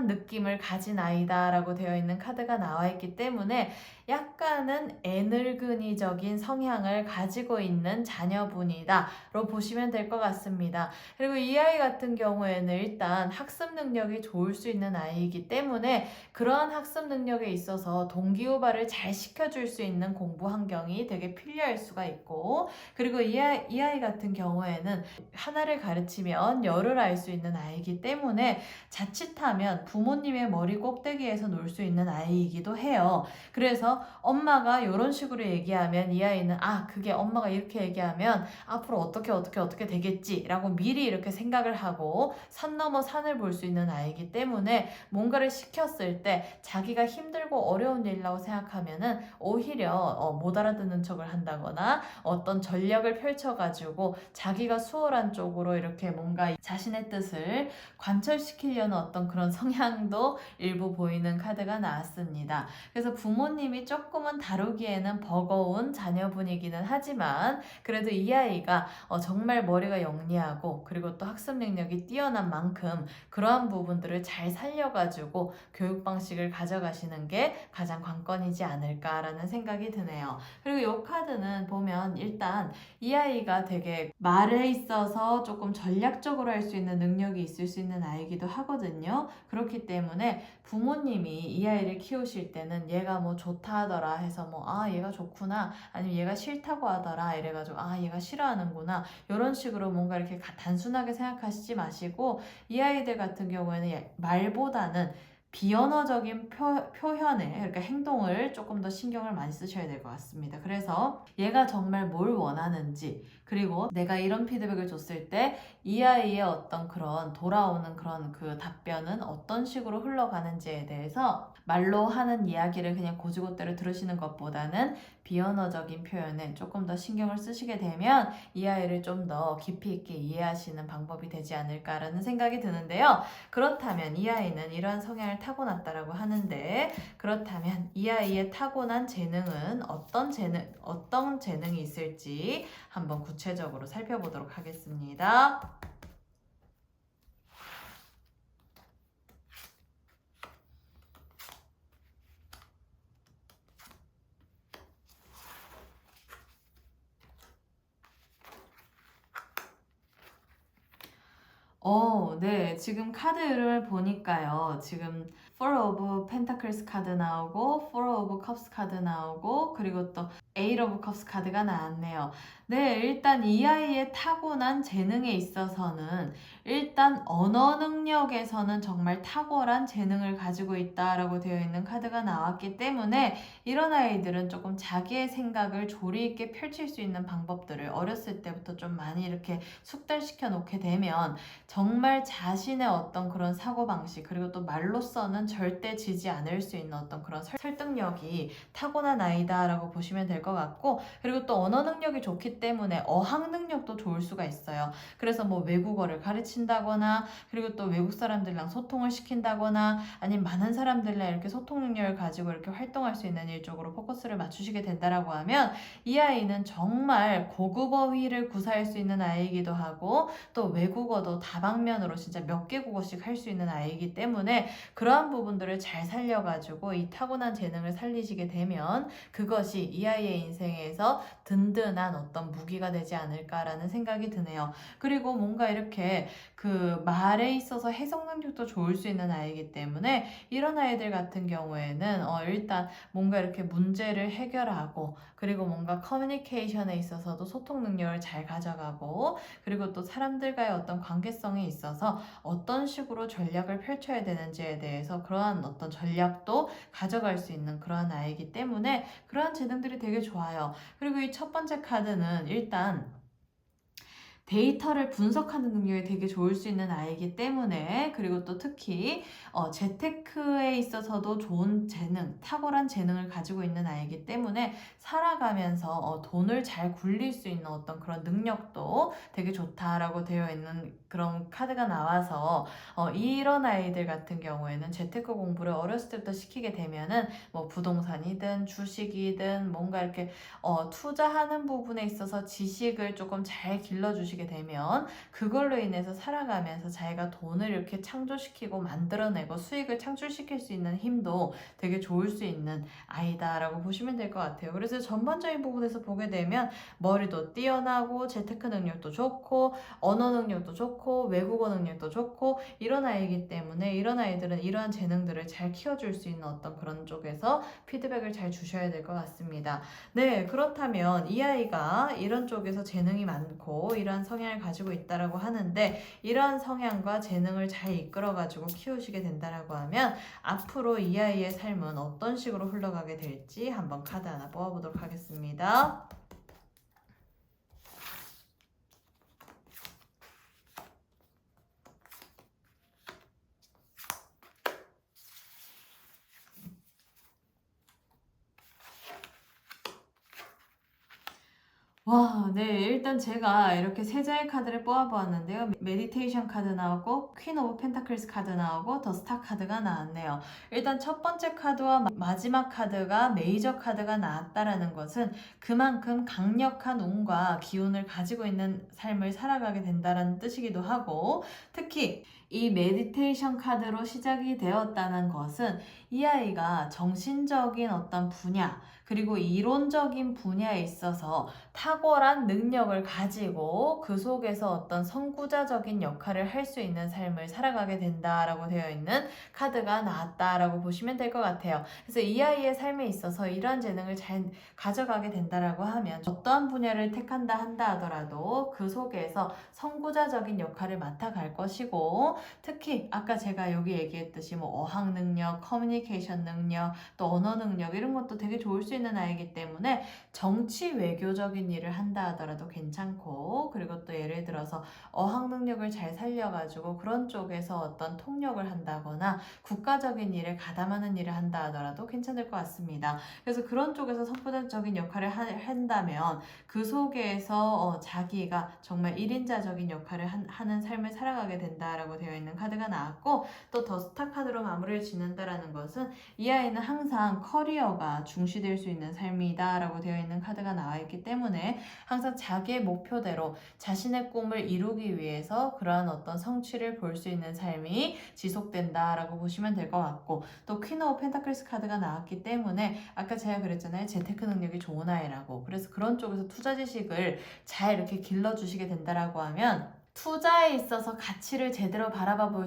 느낌을 가진 아이다라고 되어 있는 카드가 나와 있기 때문에 약간은 애늙은이적인 성향을 가지고 있는 자녀분이다로 보시면 될 것 같습니다. 그리고 이 아이 같은 경우에는 일단 학습 능력이 좋을 수 있는 아이이기 때문에 그러한 학습 능력에 있어서 동기유발을 잘 시켜줄 수 있는 공부 환경이 되게 필요할 수가 있고 그리고 이 아이 같은 경우에는 하나를 가르치면 열을 알 수 있는 아이이기 때문에 자칫하면 부모님의 머리 꼭대기에서 놀 수 있는 아이이기도 해요. 그래서 엄마가 이런 식으로 얘기하면 이 아이는 그게 엄마가 이렇게 얘기하면 앞으로 어떻게 되겠지 라고 미리 이렇게 생각을 하고 산 넘어 산을 볼 수 있는 아이이기 때문에 뭔가를 시켰을 때 자기가 힘들고 어려운 일이라고 생각하면은 오히려 못 알아듣는 척을 한다거나 어떤 전략을 펼쳐가지고 자기가 수월한 쪽으로 이렇게 뭔가 자신의 뜻을 관철시키려는 어떤 그런 성향도 일부 보이는 카드가 나왔습니다. 그래서 부모님이 조금은 다루기에는 버거운 자녀분이기는 하지만 그래도 이 아이가 정말 머리가 영리하고 그리고 또 학습 능력이 뛰어난 만큼 그러한 부분들을 잘 살려가지고 교육 방식을 가져가시는 게 가장 관건이지 않을까라는 생각이 드네요. 그리고 이 카드는 보면 일단 이 아이가 되게 말에 있어서 조금 전략적으로 할 수 있는 능력이 있을 수 있는 아이기도 하거든요. 그렇기 때문에 부모님이 이 아이를 키우실 때는 얘가 뭐 좋다 하더라 해서 얘가 좋구나 아니면 얘가 싫다고 하더라 이래가지고 얘가 싫어하는구나 이런 식으로 뭔가 이렇게 단순하게 생각하시지 마시고 이 아이들 같은 경우에는 말보다는 비언어적인 표현을, 그러니까 행동을 조금 더 신경을 많이 쓰셔야 될 것 같습니다. 그래서 얘가 정말 뭘 원하는지, 그리고 내가 이런 피드백을 줬을 때 이 아이의 어떤 그런 돌아오는 그런 그 답변은 어떤 식으로 흘러가는지에 대해서 말로 하는 이야기를 그냥 고지고대로 들으시는 것보다는 비언어적인 표현에 조금 더 신경을 쓰시게 되면 이 아이를 좀 더 깊이 있게 이해하시는 방법이 되지 않을까라는 생각이 드는데요. 그렇다면 이 아이는 이러한 성향을 타고났다라고 하는데, 그렇다면 이 아이의 타고난 재능은 어떤 재능이 있을지 한번 구체적으로 살펴보도록 하겠습니다. 네. 지금 카드를 보니까요. 지금 Four of Pentacles 카드 나오고 Four of Cups 카드 나오고 그리고 또 Eight of Cups 카드가 나왔네요. 네, 일단 이 아이의 타고난 재능에 있어서는 일단 언어 능력에서는 정말 탁월한 재능을 가지고 있다라고 되어 있는 카드가 나왔기 때문에 이런 아이들은 조금 자기의 생각을 조리 있게 펼칠 수 있는 방법들을 어렸을 때부터 좀 많이 이렇게 숙달시켜 놓게 되면 정말 자신의 어떤 그런 사고방식, 그리고 또 말로서는 절대 지지 않을 수 있는 어떤 그런 설득력이 타고난 아이다라고 보시면 될 것 같고, 그리고 또 언어 능력이 좋기 때문에 어학 능력도 좋을 수가 있어요. 그래서 뭐 외국어를 가르친다거나, 그리고 또 외국 사람들이랑 소통을 시킨다거나, 아니면 많은 사람들이랑 이렇게 소통 능력을 가지고 이렇게 활동할 수 있는 일 쪽으로 포커스를 맞추시게 된다라고 하면 이 아이는 정말 고급 어휘를 구사할 수 있는 아이이기도 하고, 또 외국어도 다방면으로 진짜 몇 개 국어씩 할 수 있는 아이이기 때문에 그러한 부분들을 잘 살려가지고 이 타고난 재능을 살리시게 되면 그것이 이 아이의 인생에서 든든한 어떤 무기가 되지 않을까라는 생각이 드네요. 그리고 뭔가 이렇게 그 말에 있어서 해석 능력도 좋을 수 있는 아이이기 때문에 이런 아이들 같은 경우에는 일단 뭔가 이렇게 문제를 해결하고, 그리고 뭔가 커뮤니케이션에 있어서도 소통 능력을 잘 가져가고, 그리고 또 사람들과의 어떤 관계성에 있어서 어떤 식으로 전략을 펼쳐야 되는지에 대해서 그러한 어떤 전략도 가져갈 수 있는 그러한 아이이기 때문에 그러한 재능들이 되게 좋아요. 그리고 이 첫 번째 카드는 일단 데이터를 분석하는 능력이 되게 좋을 수 있는 아이이기 때문에, 그리고 또 특히 재테크에 있어서도 좋은 재능, 탁월한 재능을 가지고 있는 아이이기 때문에 살아가면서 돈을 잘 굴릴 수 있는 어떤 그런 능력도 되게 좋다라고 되어 있는 그런 카드가 나와서 이런 아이들 같은 경우에는 재테크 공부를 어렸을 때부터 시키게 되면은 뭐 부동산이든 주식이든 뭔가 이렇게 투자하는 부분에 있어서 지식을 조금 잘 길러주시게 되면 그걸로 인해서 살아가면서 자기가 돈을 이렇게 창조시키고 만들어내고 수익을 창출시킬 수 있는 힘도 되게 좋을 수 있는 아이다라고 보시면 될 것 같아요. 그래서 전반적인 부분에서 보게 되면 머리도 뛰어나고 재테크 능력도 좋고 언어 능력도 좋고 외국어 능력도 좋고 이런 아이이기 때문에 이런 아이들은 이러한 재능들을 잘 키워줄 수 있는 어떤 그런 쪽에서 피드백을 잘 주셔야 될 것 같습니다. 네, 그렇다면 이 아이가 이런 쪽에서 재능이 많고 이러한 성향을 가지고 있다라고 하는데, 이러한 성향과 재능을 잘 이끌어가지고 키우시게 된다라고 하면 앞으로 이 아이의 삶은 어떤 식으로 흘러가게 될지 한번 카드 하나 뽑아보도록 하겠습니다. 와, 네. 일단 제가 이렇게 세 장의 카드를 뽑아보았는데요. 메디테이션 카드 나오고, 퀸 오브 펜타클스 카드 나오고, 더 스타 카드가 나왔네요. 일단 첫 번째 카드와 마지막 카드가 메이저 카드가 나왔다라는 것은 그만큼 강력한 운과 기운을 가지고 있는 삶을 살아가게 된다는 뜻이기도 하고, 특히 이 메디테이션 카드로 시작이 되었다는 것은 이 아이가 정신적인 어떤 분야, 그리고 이론적인 분야에 있어서 탁월한 능력을 가지고 그 속에서 어떤 선구자적인 역할을 할 수 있는 삶을 살아가게 된다라고 되어 있는 카드가 나왔다라고 보시면 될 것 같아요. 그래서 이 아이의 삶에 있어서 이러한 재능을 잘 가져가게 된다라고 하면 어떠한 분야를 택한다 한다 하더라도 그 속에서 선구자적인 역할을 맡아갈 것이고, 특히 아까 제가 여기 얘기했듯이 뭐 어학 능력, 커뮤니케이션 능력, 또 언어 능력 이런 것도 되게 좋을 수 있는 아이이기 때문에 정치 외교적인 일을 한다 하더라도 괜찮고, 그리고 또 예를 들어서 어학 능력을 잘 살려가지고 그런 쪽에서 어떤 통역을 한다거나 국가적인 일에 가담하는 일을 한다 하더라도 괜찮을 것 같습니다. 그래서 그런 쪽에서 선구자적인 역할을 한다면 그 속에서 자기가 정말 1인자적인 역할을 하는 삶을 살아가게 된다라고 되어 있는 카드가 나왔고, 또 더 스타 카드로 마무리를 짓는다라는 것은 이 아이는 항상 커리어가 중시될 수 있는 삶이다 라고 되어 있는 카드가 나와 있기 때문에 항상 자기의 목표대로 자신의 꿈을 이루기 위해서 그러한 어떤 성취를 볼 수 있는 삶이 지속된다 라고 보시면 될 것 같고, 또 퀸 오브 펜타클스 카드가 나왔기 때문에 아까 제가 그랬잖아요, 재테크 능력이 좋은 아이라고. 그래서 그런 쪽에서 투자 지식을 잘 이렇게 길러주시게 된다라고 하면 투자에 있어서 가치를 제대로 바라볼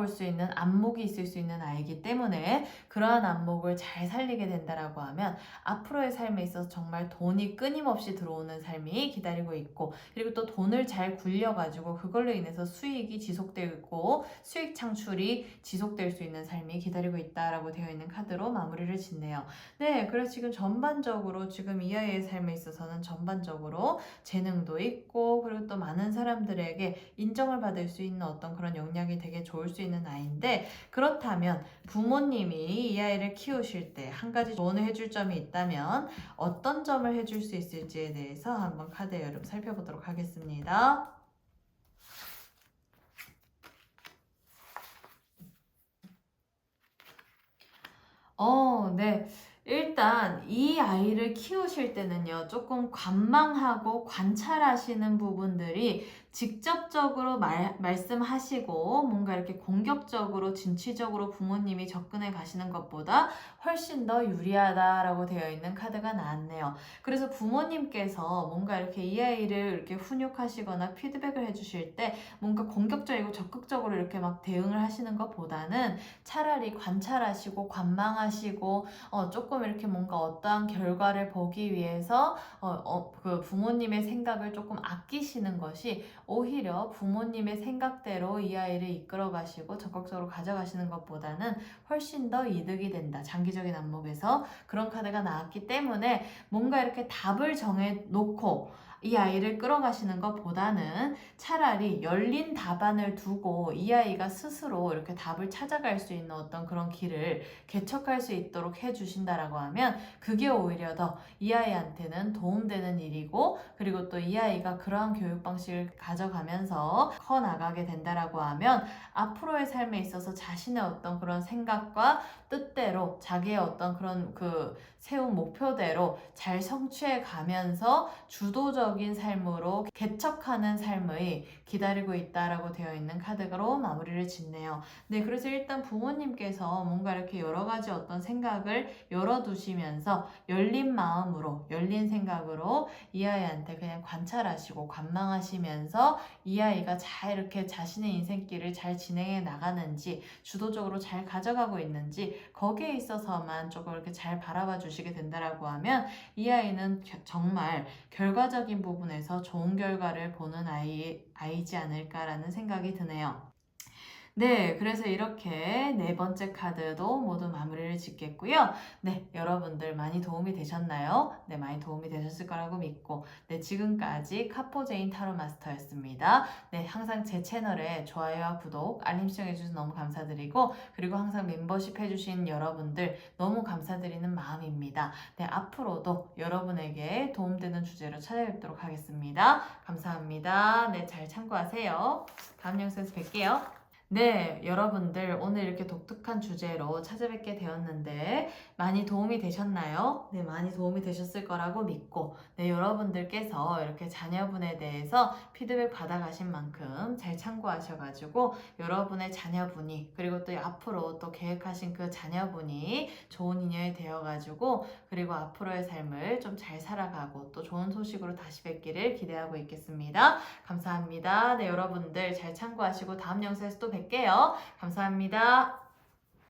수 있는 안목이 있을 수 있는 아이이기 때문에 그러한 안목을 잘 살리게 된다라고 하면 앞으로의 삶에 있어서 정말 돈이 끊임없이 들어오는 삶이 기다리고 있고, 그리고 또 돈을 잘 굴려가지고 그걸로 인해서 수익이 지속되고 수익 창출이 지속될 수 있는 삶이 기다리고 있다라고 되어 있는 카드로 마무리를 짓네요. 네, 그래서 지금 전반적으로 지금 이 아이의 삶에 있어서는 전반적으로 재능도 있고, 그리고 또 많은 사람들에게 인정을 받을 수 있는 어떤 그런 역량이 되게 좋을 수 있는 아이인데, 그렇다면 부모님이 이 아이를 키우실 때 한 가지 조언을 해줄 점이 있다면 어떤 점을 해줄 수 있을지에 대해서 한번 카드 여름 살펴보도록 하겠습니다. 네. 일단 이 아이를 키우실 때는요, 조금 관망하고 관찰하시는 부분들이 직접적으로 말씀하시고 뭔가 이렇게 공격적으로 진취적으로 부모님이 접근해 가시는 것보다 훨씬 더 유리하다라고 되어 있는 카드가 나왔네요. 그래서 부모님께서 뭔가 이렇게 이 아이를 이렇게 훈육하시거나 피드백을 해주실 때 뭔가 공격적이고 적극적으로 이렇게 막 대응을 하시는 것보다는 차라리 관찰하시고 관망하시고 조금 이렇게 뭔가 어떠한 결과를 보기 위해서 그 부모님의 생각을 조금 아끼시는 것이 오히려 부모님의 생각대로 이 아이를 이끌어 가시고 적극적으로 가져가시는 것보다는 훨씬 더 이득이 된다. 장기적인 안목에서 그런 카드가 나왔기 때문에 뭔가 이렇게 답을 정해 놓고 이 아이를 끌어가시는 것보다는 차라리 열린 답안을 두고 이 아이가 스스로 이렇게 답을 찾아갈 수 있는 어떤 그런 길을 개척할 수 있도록 해주신다라고 하면 그게 오히려 더 이 아이한테는 도움되는 일이고, 그리고 또 이 아이가 그러한 교육 방식을 가져가면서 커 나가게 된다라고 하면 앞으로의 삶에 있어서 자신의 어떤 그런 생각과 뜻대로 자기의 어떤 그런 그 세운 목표대로 잘 성취해 가면서 주도적인 삶으로 개척하는 삶의 기다리고 있다라고 되어 있는 카드로 마무리를 짓네요. 네, 그래서 일단 부모님께서 뭔가 이렇게 여러 가지 어떤 생각을 열어두시면서 열린 마음으로, 열린 생각으로 이 아이한테 그냥 관찰하시고 관망하시면서 이 아이가 잘 이렇게 자신의 인생길을 잘 진행해 나가는지, 주도적으로 잘 가져가고 있는지 거기에 있어서만 조금 이렇게 잘 바라봐 주시게 된다라고 하면 이 아이는 정말 결과적인 부분에서 좋은 결과를 보는 아이지 않을까라는 생각이 드네요. 네, 그래서 이렇게 네 번째 카드도 모두 마무리를 짓겠고요. 네, 여러분들 많이 도움이 되셨나요? 네, 많이 도움이 되셨을 거라고 믿고, 네, 지금까지 카포제인 타로 마스터였습니다. 네, 항상 제 채널에 좋아요와 구독, 알림 시청해주셔서 너무 감사드리고, 그리고 항상 멤버십 해주신 여러분들 너무 감사드리는 마음입니다. 네, 앞으로도 여러분에게 도움되는 주제로 찾아뵙도록 하겠습니다. 감사합니다. 네, 잘 참고하세요. 다음 영상에서 뵐게요. 네, 여러분들 오늘 이렇게 독특한 주제로 찾아뵙게 되었는데 많이 도움이 되셨나요? 네, 많이 도움이 되셨을 거라고 믿고, 네, 여러분들께서 이렇게 자녀분에 대해서 피드백 받아가신 만큼 잘 참고하셔가지고 여러분의 자녀분이, 그리고 또 앞으로 또 계획하신 그 자녀분이 좋은 인연이 되어가지고, 그리고 앞으로의 삶을 좀 잘 살아가고 또 좋은 소식으로 다시 뵙기를 기대하고 있겠습니다. 감사합니다. 네, 여러분들 잘 참고하시고 다음 영상에서 또 뵐게요. 감사합니다.